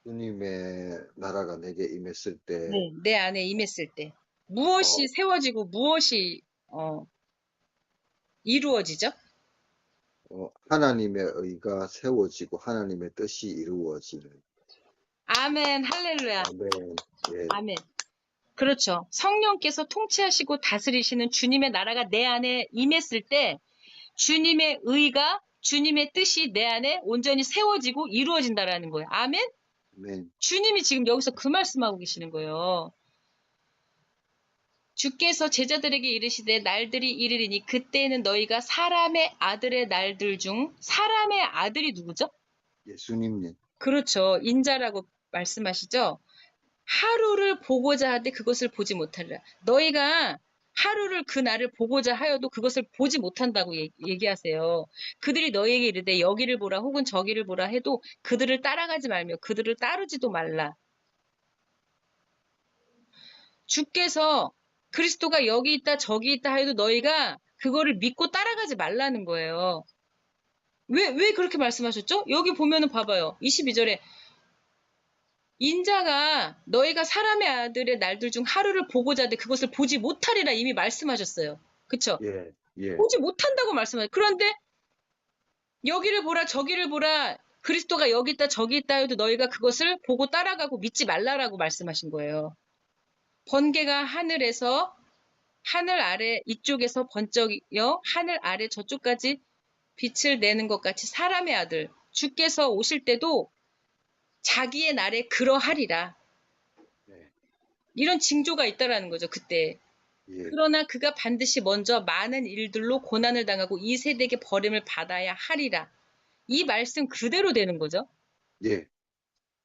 주님의 나라가 내게 임했을 때, 네, 내 안에 임했을 때. 무엇이 세워지고 무엇이 이루어지죠? 하나님의 의가 세워지고 하나님의 뜻이 이루어지는. 아멘, 할렐루야. 아멘. 예. 아멘. 그렇죠. 성령께서 통치하시고 다스리시는 주님의 나라가 내 안에 임했을 때 주님의 의가 주님의 뜻이 내 안에 온전히 세워지고 이루어진다라는 거예요. 아멘? 아멘. 주님이 지금 여기서 그 말씀하고 계시는 거예요. 주께서 제자들에게 이르시되 날들이 이르리니 그때에는 너희가 사람의 아들의 날들 중 사람의 아들이 누구죠? 예수님. 그렇죠. 인자라고 말씀하시죠. 하루를 보고자 하되 그것을 보지 못하리라. 너희가 하루를 그 날을 보고자 하여도 그것을 보지 못한다고 얘기하세요. 그들이 너희에게 이르되 여기를 보라 혹은 저기를 보라 해도 그들을 따라가지 말며 그들을 따르지도 말라. 주께서 그리스도가 여기 있다 저기 있다 해도 너희가 그거를 믿고 따라가지 말라는 거예요. 왜 그렇게 말씀하셨죠? 여기 보면은 봐봐요. 22절에 인자가 너희가 사람의 아들의 날들 중 하루를 보고자 하되 그것을 보지 못하리라 이미 말씀하셨어요. 그쵸? 예. 예. 보지 못한다고 말씀하셨어요. 그런데 여기를 보라 저기를 보라 그리스도가 여기 있다 저기 있다 해도 너희가 그것을 보고 따라가고 믿지 말라라고 말씀하신 거예요. 번개가 하늘 아래 이쪽에서 번쩍여 하늘 아래 저쪽까지 빛을 내는 것 같이 사람의 아들 주께서 오실 때도 자기의 날에 그러하리라. 네. 이런 징조가 있다라는 거죠. 그때. 예. 그러나 그가 반드시 먼저 많은 일들로 고난을 당하고 이 세대에게 버림을 받아야 하리라. 이 말씀 그대로 되는 거죠. 예,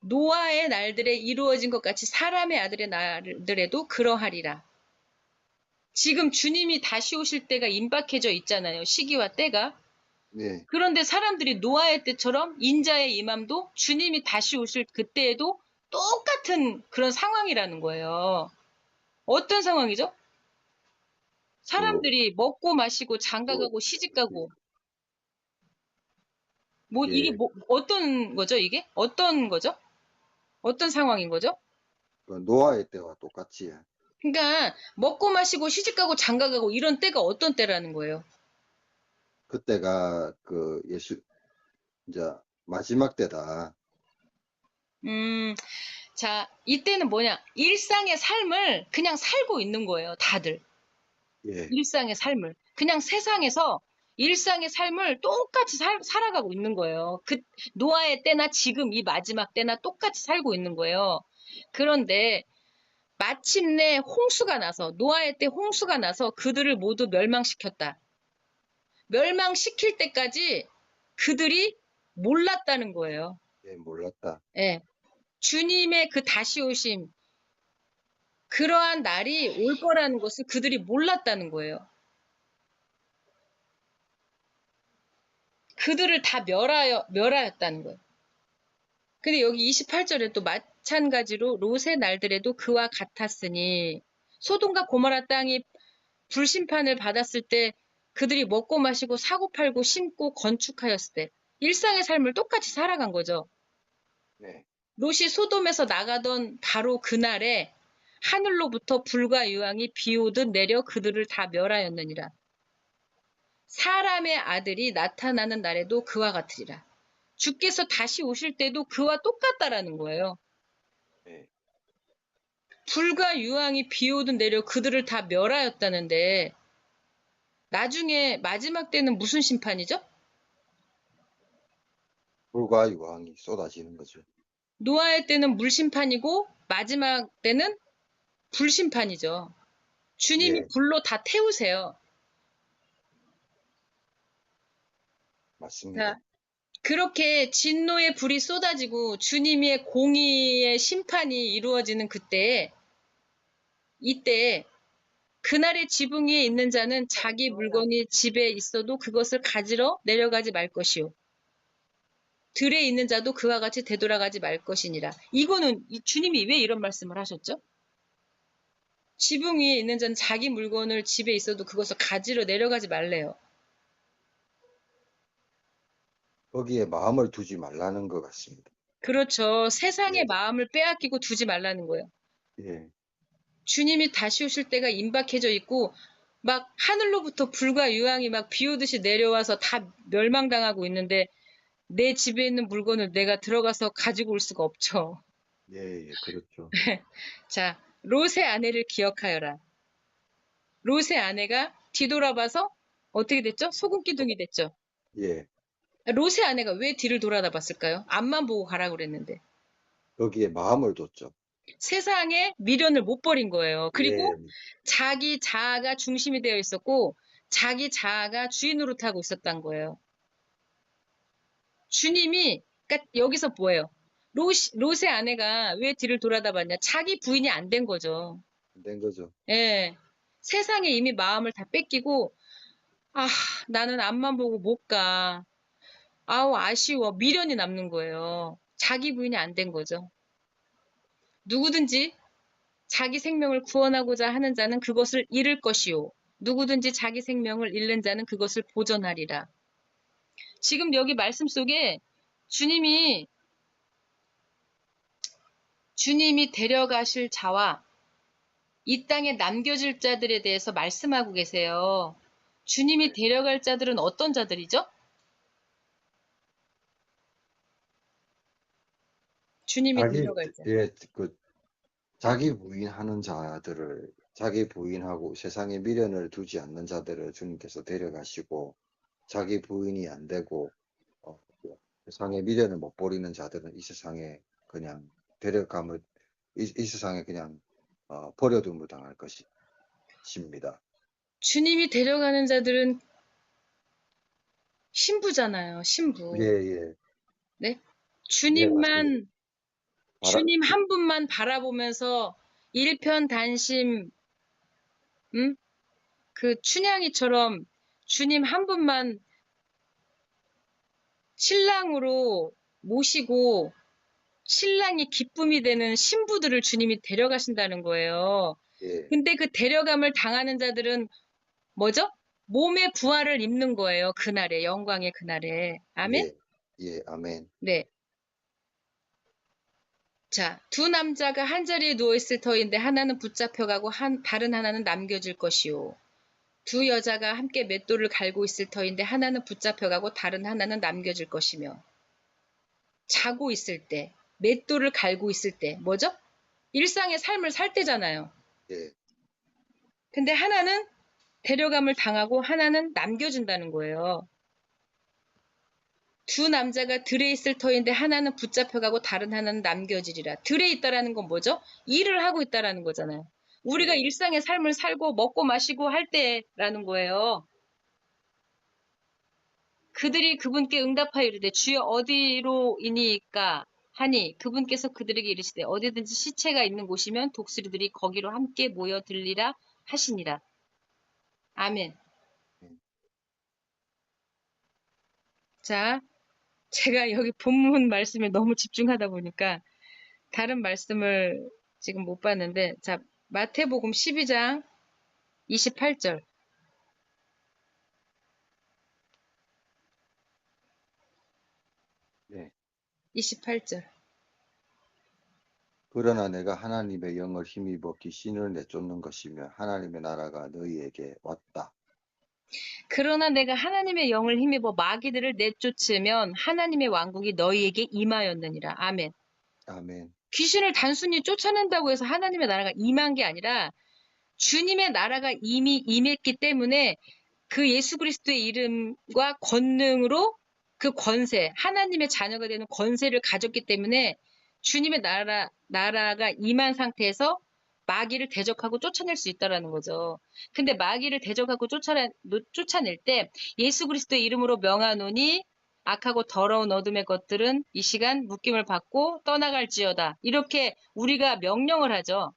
노아의 날들에 이루어진 것 같이 사람의 아들의 날들에도 그러하리라. 지금 주님이 다시 오실 때가 임박해져 있잖아요. 시기와 때가. 예, 그런데 사람들이 노아의 때처럼 인자의 임함도 주님이 다시 오실 그때에도 똑같은 그런 상황이라는 거예요. 어떤 상황이죠? 그, 사람들이 먹고 마시고 그, 장가가고 시집가고 뭐 이게 예, 뭐 어떤 거죠, 이게? 어떤 거죠? 어떤 상황인 거죠? 그 노아의 때와 똑같이 그러니까 먹고 마시고 시집가고 장가가고 이런 때가 어떤 때라는 거예요. 그때가 그 예수 이제 마지막 때다. 음, 자, 이때는 뭐냐? 일상의 삶을 그냥 살고 있는 거예요, 다들. 예, 일상의 삶을. 그냥 세상에서 일상의 삶을 똑같이 살아가고 있는 거예요. 노아의 때나 지금 이 마지막 때나 똑같이 살고 있는 거예요. 그런데 마침내 홍수가 나서, 노아의 때 홍수가 나서 그들을 모두 멸망시켰다. 멸망시킬 때까지 그들이 몰랐다는 거예요. 예, 몰랐다. 예. 주님의 그 다시 오심, 그러한 날이 올 거라는 것을 그들이 몰랐다는 거예요. 그들을 다 멸하였다는 거예요. 근데 여기 28절에 또 마찬가지로 롯의 날들에도 그와 같았으니 소돔과 고모라 땅이 불심판을 받았을 때 그들이 먹고 마시고 사고 팔고 심고 건축하였을 때 일상의 삶을 똑같이 살아간 거죠. 네, 롯이 소돔에서 나가던 바로 그날에 하늘로부터 불과 유황이 비 오듯 내려 그들을 다 멸하였느니라. 사람의 아들이 나타나는 날에도 그와 같으리라. 주께서 다시 오실 때도 그와 똑같다라는 거예요. 네. 불과 유황이 비 오듯 내려 그들을 다 멸하였다는데 나중에 마지막 때는 무슨 심판이죠? 불과 유황이 쏟아지는 거죠. 노아의 때는 물심판이고 마지막 때는 불심판이죠. 주님이 예, 불로 다 태우세요. 자, 맞습니다. 그렇게 진노의 불이 쏟아지고 주님의 공의의 심판이 이루어지는 그때에 이때 그날의 지붕 위에 있는 자는 자기 물건이 집에 있어도 그것을 가지러 내려가지 말 것이요. 들에 있는 자도 그와 같이 되돌아가지 말 것이니라. 이거는 주님이 왜 이런 말씀을 하셨죠? 지붕 위에 있는 자는 자기 물건을 집에 있어도 그것을 가지러 내려가지 말래요. 거기에 마음을 두지 말라는 것 같습니다. 그렇죠. 세상의 예, 마음을 빼앗기고 두지 말라는 거예요. 예, 주님이 다시 오실 때가 임박해져 있고 막 하늘로부터 불과 유황이 막 비 오듯이 내려와서 다 멸망당하고 있는데 내 집에 있는 물건을 내가 들어가서 가지고 올 수가 없죠. 예, 예, 그렇죠. 자, 롯의 아내를 기억하여라. 롯의 아내가 뒤돌아봐서 어떻게 됐죠? 소금 기둥이 됐죠. 예, 롯의 아내가 왜 뒤를 돌아다 봤을까요? 앞만 보고 가라고 그랬는데. 거기에 마음을 뒀죠. 세상에 미련을 못 버린 거예요. 예, 그리고 자기 자아가 중심이 되어 있었고 자기 자아가 주인 노릇하고 있었던 거예요. 주님이 그러니까 여기서 뭐예요? 롯의 아내가 왜 뒤를 돌아다 봤냐? 자기 부인이 안 된 거죠. 된 거죠. 예. 세상에 이미 마음을 다 뺏기고 아, 나는 앞만 보고 못 가. 아우, 아쉬워. 미련이 남는 거예요. 자기 부인이 안 된 거죠. 누구든지 자기 생명을 구원하고자 하는 자는 그것을 잃을 것이요. 누구든지 자기 생명을 잃는 자는 그것을 보전하리라. 지금 여기 말씀 속에 주님이 데려가실 자와 이 땅에 남겨질 자들에 대해서 말씀하고 계세요. 주님이 네. 데려갈 자들은 어떤 자들이죠? 주님이 자기, 데려갈 자. 예, 그, 자기 부인하는 자들을, 자기 부인하고 세상에 미련을 두지 않는 자들을 주님께서 데려가시고, 자기 부인이 안 되고, 그 세상에 미련을 못 버리는 자들은 이 세상에 그냥 데려감을, 이 세상에 그냥, 버려둠을 당할 것입니다. 주님이 데려가는 자들은 신부잖아요. 예, 신부. 예, 네? 예, 맞습니다. 주님만, 바라, 주님 한 분만 바라보면서 일편단심, 음? 그 춘향이처럼 주님 한 분만 신랑으로 모시고 신랑이 기쁨이 되는 신부들을 주님이 데려가신다는 거예요. 예, 근데 그 데려감을 당하는 자들은 뭐죠? 몸의 부활을 입는 거예요. 그날에, 영광의 그날에. 아멘? 예, 예, 아멘. 네. 자, 두 남자가 한 자리에 누워있을 터인데 하나는 붙잡혀가고 다른 하나는 남겨질 것이요. 두 여자가 함께 맷돌을 갈고 있을 터인데 하나는 붙잡혀가고 다른 하나는 남겨질 것이며 자고 있을 때, 맷돌을 갈고 있을 때, 뭐죠? 일상의 삶을 살 때잖아요. 예, 근데 하나는 데려감을 당하고 하나는 남겨준다는 거예요. 두 남자가 들에 있을 터인데 하나는 붙잡혀가고 다른 하나는 남겨지리라. 들에 있다라는 건 뭐죠? 일을 하고 있다라는 거잖아요. 우리가 예, 일상의 삶을 살고 먹고 마시고 할 때라는 거예요. 그들이 그분께 응답하여 이르되 주여 어디로이니까 하니 그분께서 그들에게 이르시되 어디든지 시체가 있는 곳이면 독수리들이 거기로 함께 모여 들리라 하시니라. 아멘. 예. 자, 제가 여기 본문 말씀에 너무 집중하다 보니까 다른 말씀을 지금 못 봤는데, 자, 마태복음 12장 28절, 예. 28절. 그러나 내가 하나님의 영을 힘입어 귀신을 내쫓는 것이며 하나님의 나라가 너희에게 왔다. 그러나 내가 하나님의 영을 힘입어 마귀들을 내쫓으면 하나님의 왕국이 너희에게 임하였느니라. 아멘. 아멘. 귀신을 단순히 쫓아낸다고 해서 하나님의 나라가 임한 게 아니라 주님의 나라가 이미 임했기 때문에 그 예수 그리스도의 이름과 권능으로 그 권세, 하나님의 자녀가 되는 권세를 가졌기 때문에 주님의 나라가 임한 상태에서 마귀를 대적하고 쫓아낼 수 있다라는 거죠. 근데 마귀를 대적하고 쫓아낼 때 예수 그리스도의 이름으로 명하노니 악하고 더러운 어둠의 것들은 이 시간 묶임을 받고 떠나갈지어다. 이렇게 우리가 명령을 하죠.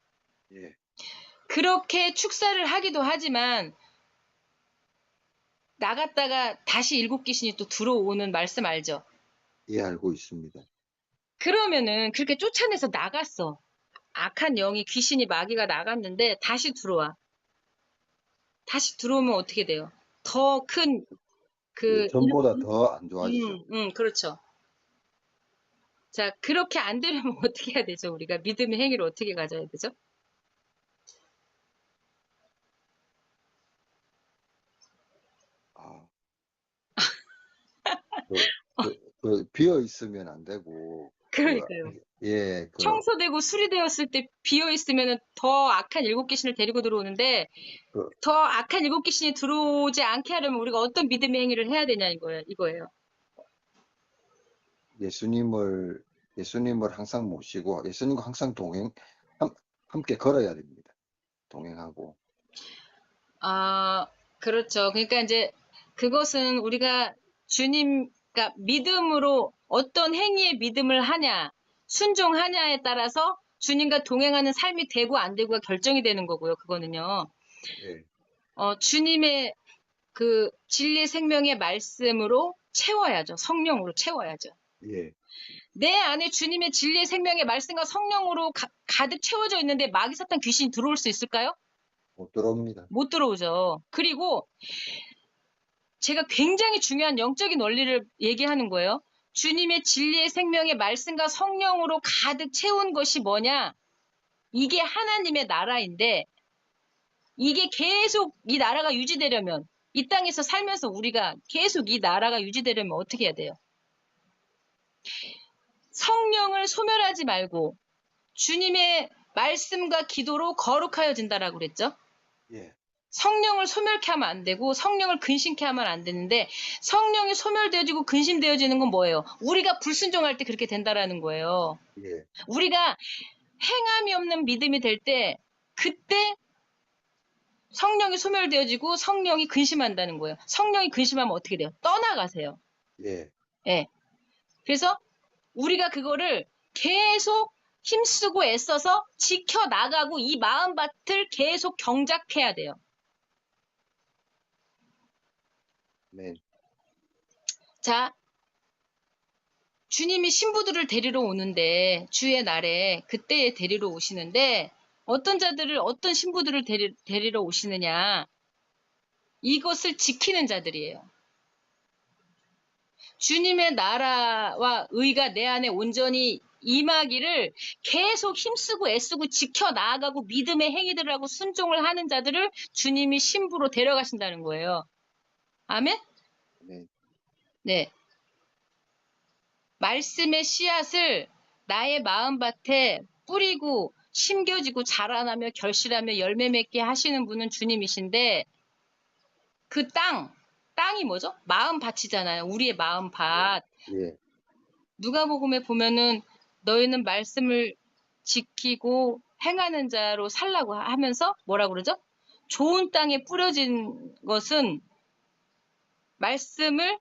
예, 그렇게 축사를 하기도 하지만 나갔다가 다시 일곱 귀신이 또 들어오는 말씀 알죠? 예, 알고 있습니다. 그러면은 그렇게 쫓아내서 나갔어. 악한 영이 귀신이 마귀가 나갔는데 다시 들어와. 다시 들어오면 어떻게 돼요? 더 큰 예, 그 전보다 더 안 좋아지죠. 그렇죠. 자, 그렇게 안 되려면 어떻게 해야 되죠? 우리가 믿음의 행위를 어떻게 가져야 되죠? 아, 비어 있으면 안 되고, 그러니까요. 예, 청소되고 수리되었을 때 비어 있으면 더 악한 일곱 귀신을 데리고 들어오는데 그 더 악한 일곱 귀신이 들어오지 않게 하려면 우리가 어떤 믿음의 행위를 해야 되냐 이거예요. 예수님을, 예수님을 항상 모시고, 예수님과 항상 함, 함께 걸어야 됩니다. 동행하고. 그렇죠. 그러니까 이제 그것은 우리가 그러니까 믿음으로 어떤 행위의 믿음을 하냐, 순종하냐에 따라서 주님과 동행하는 삶이 되고 안 되고가 결정이 되는 거고요. 그거는요. 예, 주님의 그 진리 생명의 말씀으로 채워야죠. 성령으로 채워야죠. 예, 내 안에 주님의 진리의 생명의 말씀과 성령으로 가득 채워져 있는데 마귀 사탄 귀신이 들어올 수 있을까요? 못 들어옵니다. 못 들어오죠. 그리고 제가 굉장히 중요한 영적인 원리를 얘기하는 거예요. 주님의 진리의 생명의 말씀과 성령으로 가득 채운 것이 뭐냐? 이게 하나님의 나라인데 이게 계속 이 나라가 유지되려면 이 땅에서 살면서 우리가 계속 이 나라가 유지되려면 어떻게 해야 돼요? 성령을 소멸하지 말고 주님의 말씀과 기도로 거룩하여진다라고 그랬죠? 예, 성령을 소멸케 하면 안 되고 성령을 근심케 하면 안 되는데 성령이 소멸되어지고 근심되어지는 건 뭐예요? 우리가 불순종할 때 그렇게 된다라는 거예요. 예, 우리가 행함이 없는 믿음이 될 때 그때 성령이 소멸되어지고 성령이 근심한다는 거예요. 성령이 근심하면 어떻게 돼요? 떠나가세요. 예, 예. 그래서 우리가 그거를 계속 힘쓰고 애써서 지켜나가고 이 마음밭을 계속 경작해야 돼요. 아멘. 자, 주님이 신부들을 데리러 오는데 주의 날에 그때에 데리러 오시는데 어떤 자들을 어떤 신부들을 데리러 오시느냐? 이것을 지키는 자들이에요. 주님의 나라와 의가 내 안에 온전히 임하기를 계속 힘쓰고 애쓰고 지켜나가고 믿음의 행위들을 하고 순종을 하는 자들을 주님이 신부로 데려가신다는 거예요. 아멘? 아멘. 네. 말씀의 씨앗을 나의 마음밭에 뿌리고 심겨지고 자라나며 결실하며 열매 맺게 하시는 분은 주님이신데 그 땅이 뭐죠? 마음밭이잖아요. 우리의 마음밭. 예, 누가복음에 보면은 너희는 말씀을 지키고 행하는 자로 살라고 하면서 뭐라고 그러죠? 좋은 땅에 뿌려진 것은 말씀을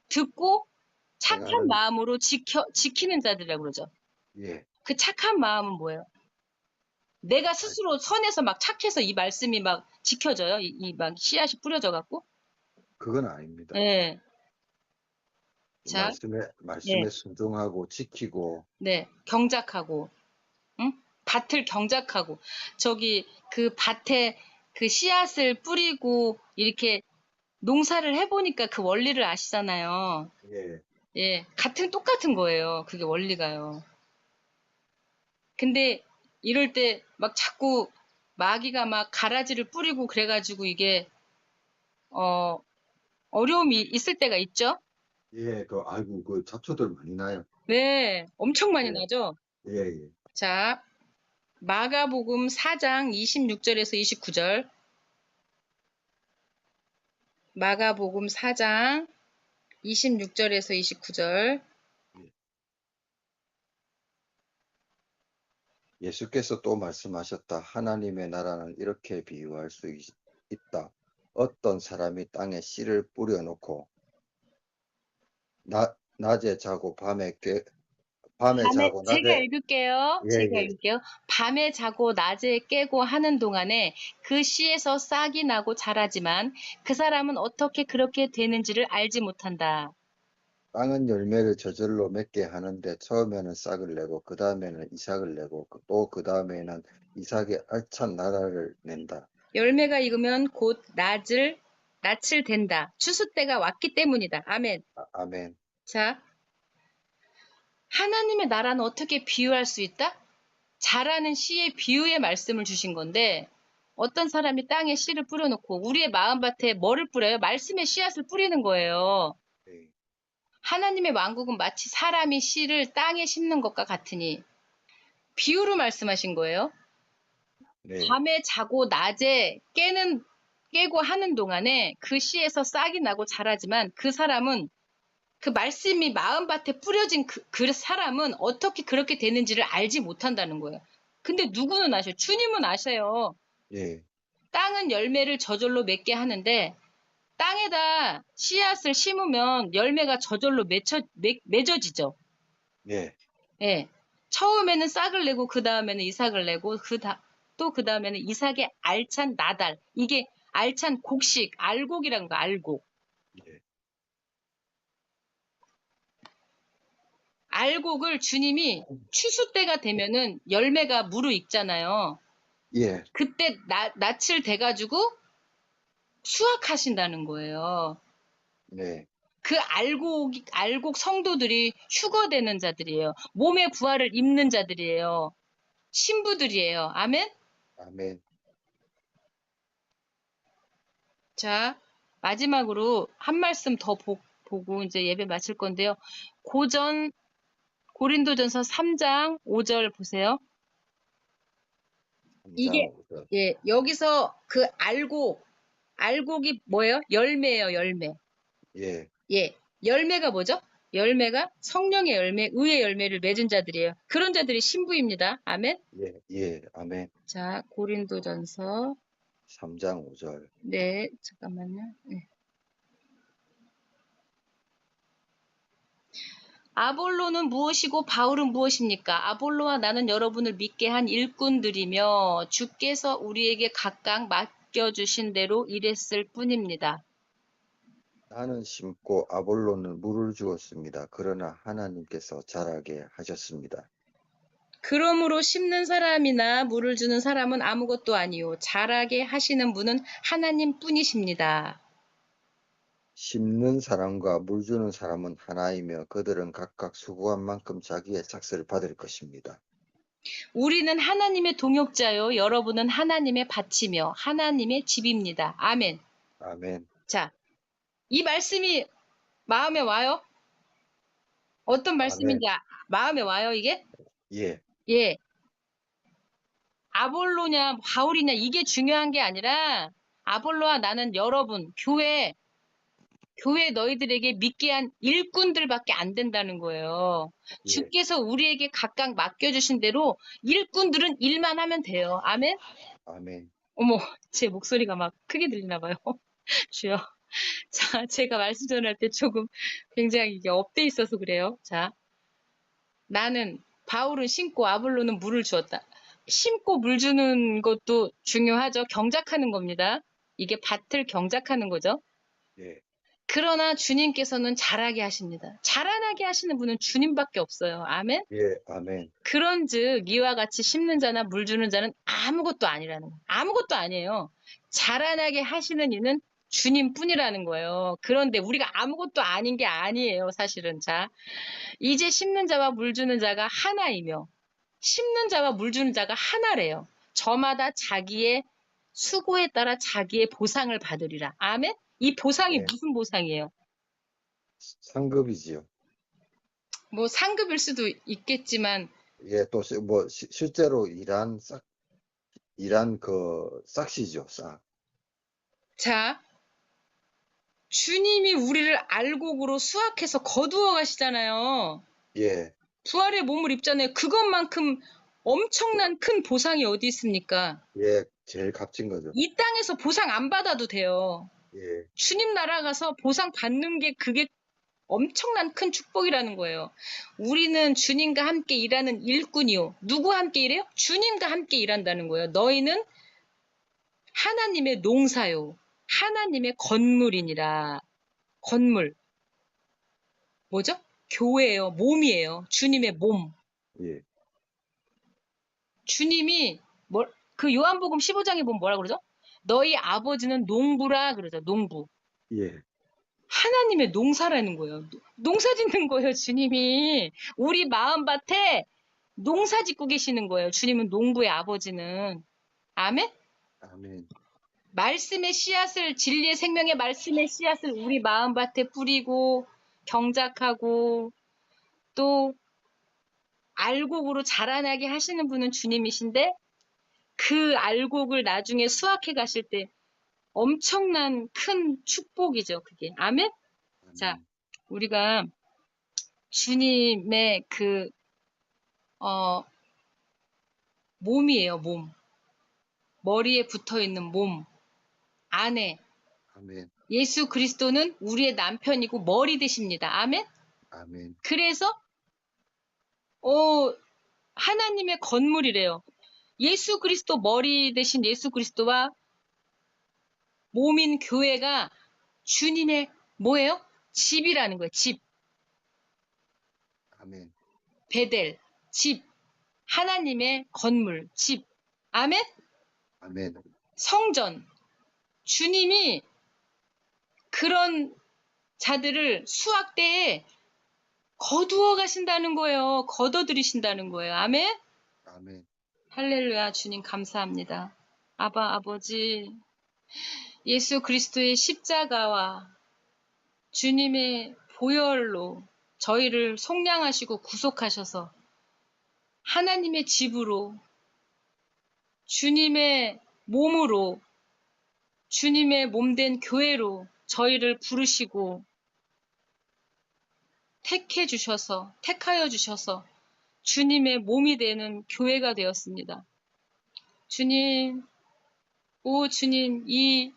듣고 착한 행하는, 마음으로 지키는 자들이라고 그러죠. 예, 그 착한 마음은 뭐예요? 내가 스스로 선해서 막 착해서 이 말씀이 막 지켜져요? 이 막 씨앗이 뿌려져 갖고? 그건 아닙니다. 예. 자, 말씀에 네, 순종하고 지키고, 네. 경작하고, 응? 밭을 경작하고, 저기 그 밭에 그 씨앗을 뿌리고 이렇게 농사를 해보니까 그 원리를 아시잖아요. 예, 예. 똑같은 거예요. 그게 원리가요. 근데 이럴 때 막 자꾸 마귀가 막 가라지를 뿌리고 그래가지고 이게, 어려움이 있을 때가 있죠? 예, 아이고, 그 잡초들 많이 나요. 네, 엄청 많이 예, 나죠? 예, 예. 자, 마가복음 4장 26절에서 29절. 마가복음 4장 26절에서 29절. 예. 예수께서 또 말씀하셨다. 하나님의 나라는 이렇게 비유할 수 있다. 어떤 사람이 땅에 씨를 뿌려놓고 낮에 자고 밤에 자고 제가 낮에 읽을게요. 예, 제가 예. 읽을게요. 밤에 자고 낮에 깨고 하는 동안에 그 씨에서 싹이 나고 자라지만 그 사람은 어떻게 그렇게 되는지를 알지 못한다. 땅은 열매를 저절로 맺게 하는데 처음에는 싹을 내고 그 다음에는 이삭을 내고 또 그 다음에는 이삭의 알찬 나라를 낸다. 열매가 익으면 곧 낯을 된다. 추수 때가 왔기 때문이다. 아멘. 아멘. 자, 하나님의 나라는 어떻게 비유할 수 있다? 자라는 씨의 비유의 말씀을 주신 건데 어떤 사람이 땅에 씨를 뿌려놓고 우리의 마음밭에 뭐를 뿌려요? 말씀의 씨앗을 뿌리는 거예요. 네. 하나님의 왕국은 마치 사람이 씨를 땅에 심는 것과 같으니 비유로 말씀하신 거예요. 네. 밤에 자고 낮에 깨고 하는 동안에 그 씨에서 싹이 나고 자라지만 그 사람은 그 말씀이 마음밭에 뿌려진 그 사람은 어떻게 그렇게 되는지를 알지 못한다는 거예요. 근데 누구는 아셔요? 주님은 아셔요. 예. 땅은 열매를 저절로 맺게 하는데 땅에다 씨앗을 심으면 열매가 저절로 맺어지죠. 예. 예. 처음에는 싹을 내고 그 다음에는 이삭을 내고 또 그 다음에는 이삭의 알찬 나달. 이게 알찬 곡식, 알곡이란 거, 알곡. 예. 알곡을 주님이 추수 때가 되면은 열매가 무르익잖아요. 예. 그때 낯을 대가지고 수확하신다는 거예요. 네. 그 알곡 성도들이 휴거되는 자들이에요. 몸의 부활을 입는 자들이에요. 신부들이에요. 아멘? 아멘. 자, 마지막으로 한 말씀 더 보고 이제 예배 마칠 건데요. 고린도전서 3장 5절 보세요. 3장 이게, 5절. 예, 여기서 그 알곡이 뭐예요? 열매예요, 열매. 예. 예, 열매가 뭐죠? 열매가 성령의 열매, 의의 열매를 맺은 자들이에요. 그런 자들이 신부입니다. 아멘. 예. 예. 아멘. 자, 고린도전서 3장 5절. 네, 잠깐만요. 네. 아볼로는 무엇이고 바울은 무엇입니까? 아볼로와 나는 여러분을 믿게 한 일꾼들이며 주께서 우리에게 각각 맡겨주신 대로 일했을 뿐입니다. 나는 심고 아볼로는 물을 주었습니다. 그러나 하나님께서 자라게 하셨습니다. 그러므로 심는 사람이나 물을 주는 사람은 아무것도 아니요 자라게 하시는 분은 하나님 뿐이십니다. 심는 사람과 물 주는 사람은 하나이며 그들은 각각 수고한 만큼 자기의 삭슬을 받을 것입니다. 우리는 하나님의 동역자요 여러분은 하나님의 밭이며 하나님의 집입니다. 아멘. 아멘. 자, 이 말씀이 마음에 와요? 어떤 아멘. 말씀인지 마음에 와요 이게? 예. 예. 아볼로냐 바울이냐 이게 중요한 게 아니라 아볼로와 나는 여러분 교회 너희들에게 믿게 한 일꾼들밖에 안 된다는 거예요. 예. 주께서 우리에게 각각 맡겨주신 대로 일꾼들은 일만 하면 돼요. 아멘? 아멘. 어머, 제 목소리가 막 크게 들리나 봐요. 주여. 자, 제가 말씀 전할 때 조금 굉장히 이게 업돼 있어서 그래요. 자, 나는 바울은 심고 아볼로는 물을 주었다. 심고 물 주는 것도 중요하죠. 경작하는 겁니다. 이게 밭을 경작하는 거죠. 예. 그러나 주님께서는 자라게 하십니다. 자라나게 하시는 분은 주님밖에 없어요. 아멘? 예. 아멘. 그런즉 이와 같이 심는 자나 물 주는 자는 아무것도 아니라는 거예요. 아무것도 아니에요. 자라나게 하시는 이는 주님뿐이라는 거예요. 그런데 우리가 아무것도 아닌 게 아니에요. 사실은. 자, 이제 심는 자와 물 주는 자가 하나이며 심는 자와 물 주는 자가 하나래요. 저마다 자기의 수고에 따라 자기의 보상을 받으리라. 아멘? 이 보상이 예. 무슨 보상이에요? 상급이지요. 뭐 상급일 수도 있겠지만 예, 또 뭐 실제로 일한 그 싹시죠, 싹. 자, 주님이 우리를 알곡으로 수확해서 거두어 가시잖아요. 예. 부활의 몸을 입잖아요. 그것만큼 엄청난 큰 보상이 어디 있습니까? 예, 제일 값진 거죠. 이 땅에서 보상 안 받아도 돼요. 예. 주님 나라 가서 보상 받는 게 그게 엄청난 큰 축복이라는 거예요. 우리는 주님과 함께 일하는 일꾼이요. 누구와 함께 일해요? 주님과 함께 일한다는 거예요. 너희는 하나님의 농사요. 하나님의 건물이니라. 건물. 뭐죠? 교회예요. 몸이에요. 주님의 몸. 예. 주님이 그 요한복음 15장에 보면 뭐라 그러죠? 너희 아버지는 농부라 그러죠. 농부. 예. 하나님의 농사라는 거예요. 농사 짓는 거예요. 주님이. 우리 마음밭에 농사 짓고 계시는 거예요. 주님은 농부의 아버지는. 아멘? 아멘. 말씀의 씨앗을 진리의 생명의 말씀의 씨앗을 우리 마음밭에 뿌리고 경작하고 또 알곡으로 자라나게 하시는 분은 주님이신데 그 알곡을 나중에 수확해 가실 때 엄청난 큰 축복이죠. 그게. 아멘? 자, 아멘. 우리가 주님의 몸이에요. 몸. 머리에 붙어 있는 몸. 안에 아멘. 예수 그리스도는 우리의 남편이고 머리 되십니다. 아멘? 아멘. 그래서 하나님의 건물이래요. 예수 그리스도 머리 대신 예수 그리스도와 몸인 교회가 주님의 뭐예요? 집이라는 거예요. 집. 아멘. 베델. 집. 하나님의 건물. 집. 아멘? 아멘. 성전. 주님이 그런 자들을 수확 때에 거두어 가신다는 거예요. 거둬들이신다는 거예요. 아멘? 아멘. 할렐루야. 주님 감사합니다. 아바 아버지 예수 그리스도의 십자가와 주님의 보혈로 저희를 속량하시고 구속하셔서 하나님의 집으로 주님의 몸으로 주님의 몸된 교회로 저희를 부르시고 택하여 주셔서 주님의 몸이 되는 교회가 되었습니다. 주님, 오 주님, 이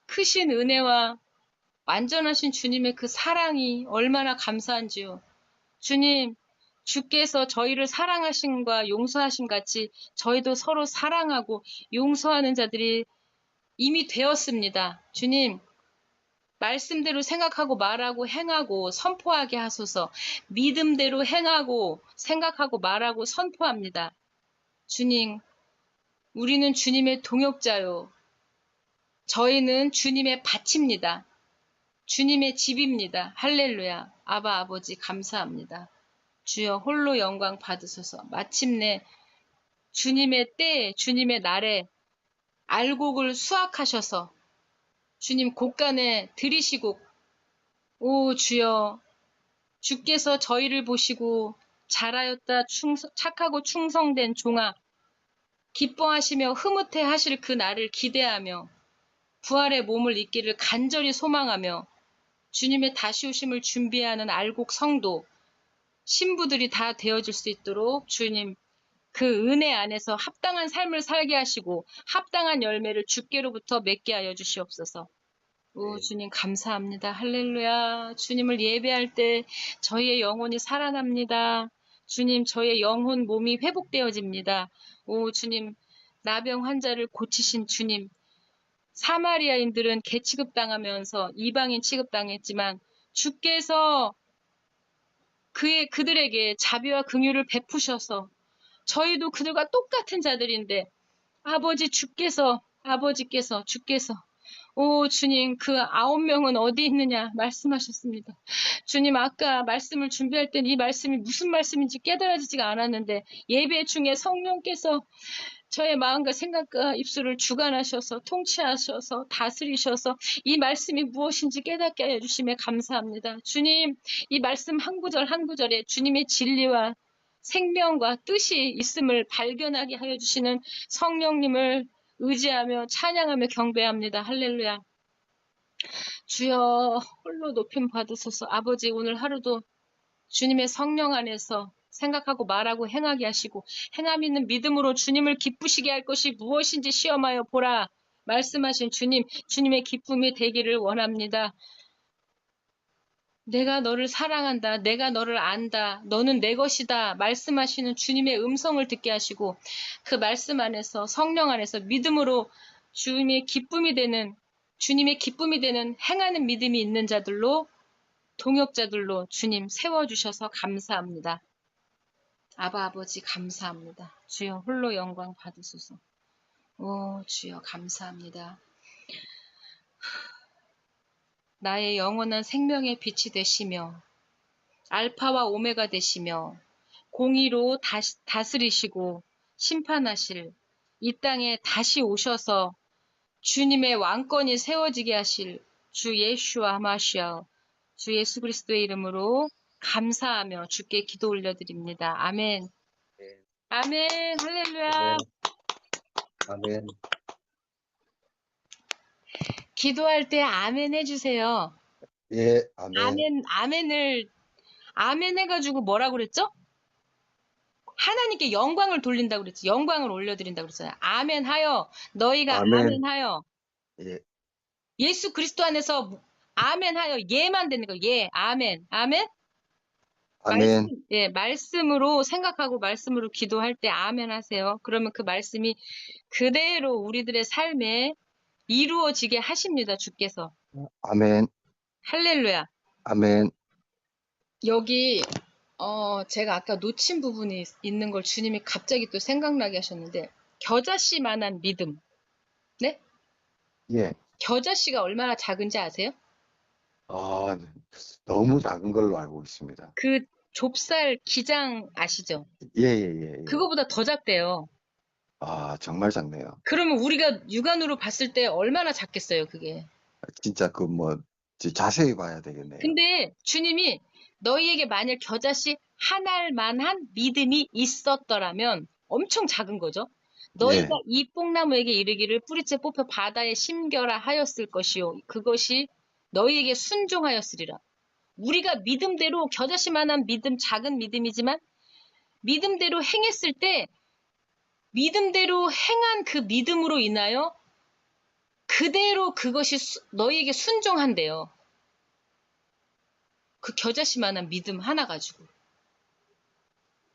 크신 은혜와 완전하신 주님의 그 사랑이 얼마나 감사한지요. 주님, 주께서 저희를 사랑하심과 용서하심 같이 저희도 서로 사랑하고 용서하는 자들이 이미 되었습니다. 주님, 말씀대로 생각하고 말하고 행하고 선포하게 하소서. 믿음대로 행하고 생각하고 말하고 선포합니다. 주님, 우리는 주님의 동역자요. 저희는 주님의 밭입니다. 주님의 집입니다. 할렐루야. 아바 아버지 감사합니다. 주여 홀로 영광 받으소서. 마침내 주님의 때에 주님의 날에 알곡을 수확하셔서 주님 곳간에 들이시고 오 주여 주께서 저희를 보시고 잘하였다 착하고 충성된 종아 기뻐하시며 흐뭇해 하실 그 날을 기대하며 부활의 몸을 입기를 간절히 소망하며 주님의 다시 오심을 준비하는 알곡 성도 신부들이 다 되어질 수 있도록 주님 그 은혜 안에서 합당한 삶을 살게 하시고 합당한 열매를 주께로부터 맺게 하여 주시옵소서. 오 주님 감사합니다. 할렐루야. 주님을 예배할 때 저희의 영혼이 살아납니다. 주님 저희의 영혼 몸이 회복되어집니다. 오 주님 나병 환자를 고치신 주님 사마리아인들은 개 취급당하면서 이방인 취급당했지만 주께서 그들에게 자비와 긍휼을 베푸셔서 저희도 그들과 똑같은 자들인데 주께서 오 주님 그 9명은 어디 있느냐 말씀하셨습니다. 주님 아까 말씀을 준비할 땐 이 말씀이 무슨 말씀인지 깨달아지지가 않았는데 예배 중에 성령께서 저의 마음과 생각과 입술을 주관하셔서 통치하셔서 다스리셔서 이 말씀이 무엇인지 깨닫게 하여 주심에 감사합니다. 주님 이 말씀 한 구절 한 구절에 주님의 진리와 생명과 뜻이 있음을 발견하게 하여 주시는 성령님을 의지하며 찬양하며 경배합니다. 할렐루야. 주여 홀로 높임 받으소서. 아버지 오늘 하루도 주님의 성령 안에서 생각하고 말하고 행하게 하시고 행함 있는 믿음으로 주님을 기쁘시게 할 것이 무엇인지 시험하여 보라. 말씀하신 주님의 기쁨이 되기를 원합니다. 내가 너를 사랑한다. 내가 너를 안다. 너는 내 것이다. 말씀하시는 주님의 음성을 듣게 하시고 그 말씀 안에서 성령 안에서 믿음으로 주님의 기쁨이 되는 행하는 믿음이 있는 자들로 동역자들로 주님 세워주셔서 감사합니다. 아바 아버지 감사합니다. 주여 홀로 영광 받으소서. 오 주여 감사합니다. 나의 영원한 생명의 빛이 되시며 알파와 오메가 되시며 공의로 다스리시고 심판하실 이 땅에 다시 오셔서 주님의 왕권이 세워지게 하실 주 예슈아 하마시아 주 예수 그리스도의 이름으로 감사하며 주께 기도 올려드립니다. 아멘. 아멘. 할렐루야. 아멘. 기도할 때 아멘 해주세요. 예, 아멘. 아멘 해가지고 뭐라고 그랬죠? 하나님께 영광을 돌린다고 그랬지. 영광을 올려드린다고 그랬잖아요. 아멘 하여. 너희가 아멘 하여. 예, 예수 그리스도 안에서 아멘 하여. 예만 되는 거예요. 예. 아멘. 아멘. 아멘. 말씀으로 생각하고 말씀으로 기도할 때 아멘 하세요. 그러면 그 말씀이 그대로 우리들의 삶에 이루어지게 하십니다. 주께서. 아멘. 할렐루야. 아멘. 여기 제가 아까 놓친 부분이 있는 걸 주님이 갑자기 또 생각나게 하셨는데 겨자씨만한 믿음. 네? 예. 겨자씨가 얼마나 작은지 아세요? 아, 너무 작은 걸로 알고 있습니다. 그 좁쌀 기장 아시죠? 예. 그거보다 더 작대요. 아, 정말 작네요. 그러면 우리가 육안으로 봤을 때 얼마나 작겠어요, 그게. 진짜 자세히 봐야 되겠네요. 근데 주님이 너희에게 만일 겨자씨 한 알만한 믿음이 있었더라면 엄청 작은 거죠. 너희가 이 뽕나무에게 이르기를 뿌리째 뽑혀 바다에 심겨라 하였을 것이요. 그것이 너희에게 순종하였으리라. 우리가 믿음대로 겨자씨만한 믿음, 작은 믿음이지만 믿음대로 행했을 때 믿음대로 행한 그 믿음으로 인하여 그대로 그것이 너희에게 순종한대요. 그 겨자씨만한 믿음 하나 가지고.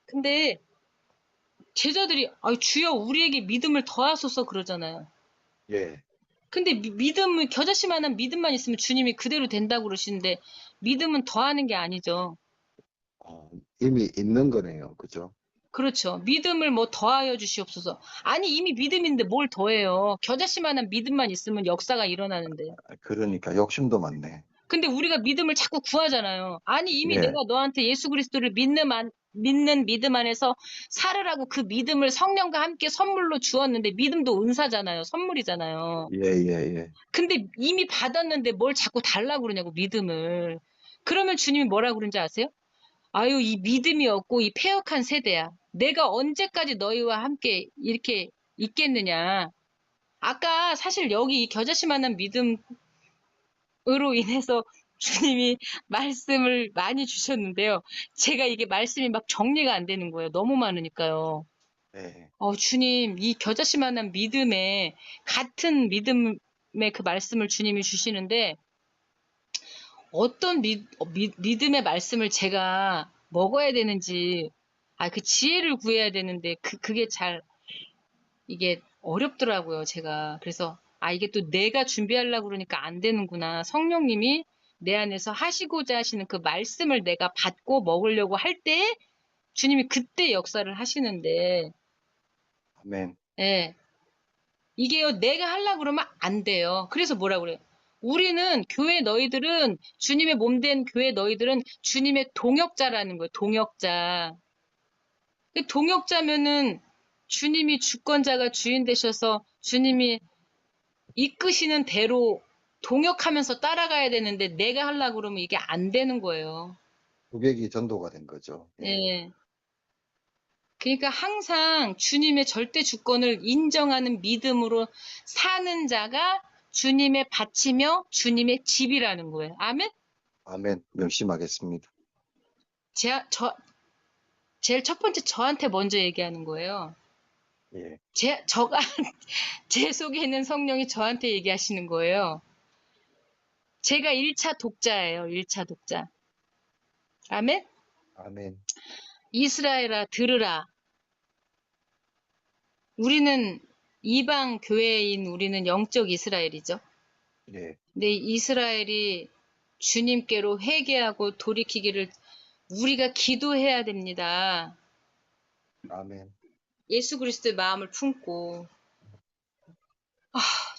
근데 제자들이 주여 우리에게 믿음을 더하소서 그러잖아요. 예. 근데 믿음을 겨자씨만한 믿음만 있으면 주님이 그대로 된다고 그러시는데 믿음은 더하는 게 아니죠. 이미 있는 거네요. 그죠? 그렇죠. 믿음을 뭐 더하여 주시옵소서. 아니 이미 믿음인데 뭘 더해요. 겨자씨만한 믿음만 있으면 역사가 일어나는데. 그러니까 욕심도 많네. 근데 우리가 믿음을 자꾸 구하잖아요. 아니 이미 예. 내가 너한테 예수 그리스도를 믿는 믿음 안에서 살으라고 그 믿음을 성령과 함께 선물로 주었는데 믿음도 은사잖아요. 선물이잖아요. 예, 예, 예. 근데 이미 받았는데 뭘 자꾸 달라고 그러냐고 믿음을. 그러면 주님이 뭐라고 그런지 아세요? 아유 이 믿음이 없고 이 패역한 세대야. 내가 언제까지 너희와 함께 이렇게 있겠느냐. 아까 사실 여기 이 겨자씨만한 믿음으로 인해서 주님이 말씀을 많이 주셨는데요. 제가 이게 말씀이 막 정리가 안 되는 거예요. 너무 많으니까요. 예. 주님, 이 겨자씨만한 믿음에 같은 믿음의 그 말씀을 주님이 주시는데 어떤 믿음의 말씀을 제가 먹어야 되는지 그 지혜를 구해야 되는데 그게 잘 이게 어렵더라고요, 제가. 그래서 이게 또 내가 준비하려고 그러니까 안 되는구나. 성령님이 내 안에서 하시고자 하시는 그 말씀을 내가 받고 먹으려고 할 때 주님이 그때 역사를 하시는데 아멘. 예. 이게요, 내가 하려고 그러면 안 돼요. 그래서 뭐라 그래요? 우리는 교회 너희들은 주님의 몸 된 교회 너희들은 주님의 동역자라는 거예요. 동역자. 동역자면은 주님이 주권자가 주인 되셔서 주님이 이끄시는 대로 동역하면서 따라가야 되는데 내가 하려고 그러면 이게 안 되는 거예요. 고객이 전도가 된 거죠. 예. 예. 그러니까 항상 주님의 절대 주권을 인정하는 믿음으로 사는 자가 주님의 밭이며 주님의 집이라는 거예요. 아멘? 아멘. 명심하겠습니다. 제일 첫 번째 저한테 먼저 얘기하는 거예요. 예. 제 속에 있는 성령이 저한테 얘기하시는 거예요. 제가 1차 독자예요. 1차 독자. 아멘? 아멘. 이스라엘아 들으라. 우리는 이방 교회인 우리는 영적 이스라엘이죠. 예. 근데 이스라엘이 주님께로 회개하고 돌이키기를 우리가 기도해야 됩니다. 아멘. 예수 그리스도의 마음을 품고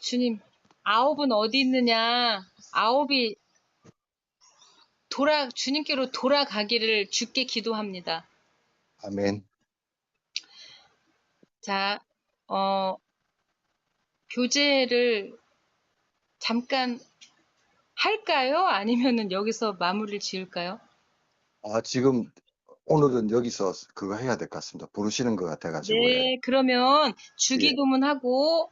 주님 아홉은 어디 있느냐. 아홉이 주님께로 돌아가기를 주께 기도합니다. 아멘. 자, 교제를 잠깐 할까요? 아니면은 여기서 마무리를 지을까요? 지금 오늘은 여기서 그거 해야 될 것 같습니다. 부르시는 것 같아가지고. 예. 네, 그러면 예. 주기도문하고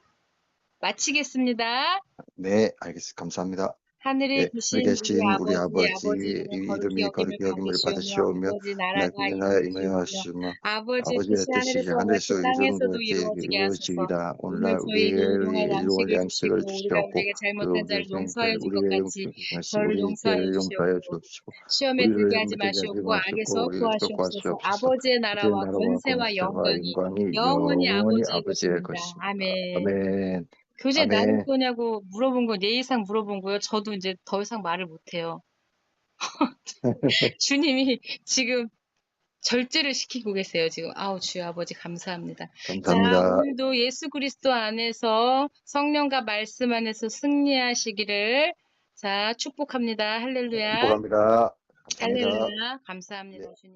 마치겠습니다. 네, 알겠습니다. 감사합니다. 하늘에 예, 계신 하늘에 우리 계신 우리 아버지, 아버지, 아버지 이름을 거룩히 이름이 여김을 거룩히 여김을 받으시오며 받으시오며, 아버지 나라가 나라에 임하시오며 임하시오며, 아버지의 아버지의 뜻이 뜻이 하늘에서와 같이 하늘에서 이루는 땅에서도 것이 이루어지게 하소서. 이루어지이다. 오늘 오늘날 저희에게 우리에게 일용할 일용할 양식을 양식을 주시고 우리가 주시옵고, 우리에게 그 잘못한 자를 우리의 용서하여 준 것 우리의 같이 용서하시 저를 우리 용서하여 죄를 용서하여 주시옵고 주옵시고, 시험에 들게 우리를 하지 물들게 하지 마시옵고 마시고, 악에서 우리를 구하시옵소서. 구하시옵소서. 아버지의 아버지의 나라와 나라와 권세와 권세와 영광이 영광이 영원히 영원히 아버지의 아버지의 것입니다. 것입니다. 아멘. 아멘. 교재 나눌 아멘. 거냐고 물어본 건 예의상 물어본 거요. 저도 이제 더 이상 말을 못해요. 주님이 지금 절제를 시키고 계세요. 지금 주여 아버지 감사합니다. 자, 감사합니다. 오늘도 예수 그리스도 안에서 성령과 말씀 안에서 승리하시기를 축복합니다. 할렐루야. 축복합니다. 감사합니다. 할렐루야. 감사합니다, 예. 주님.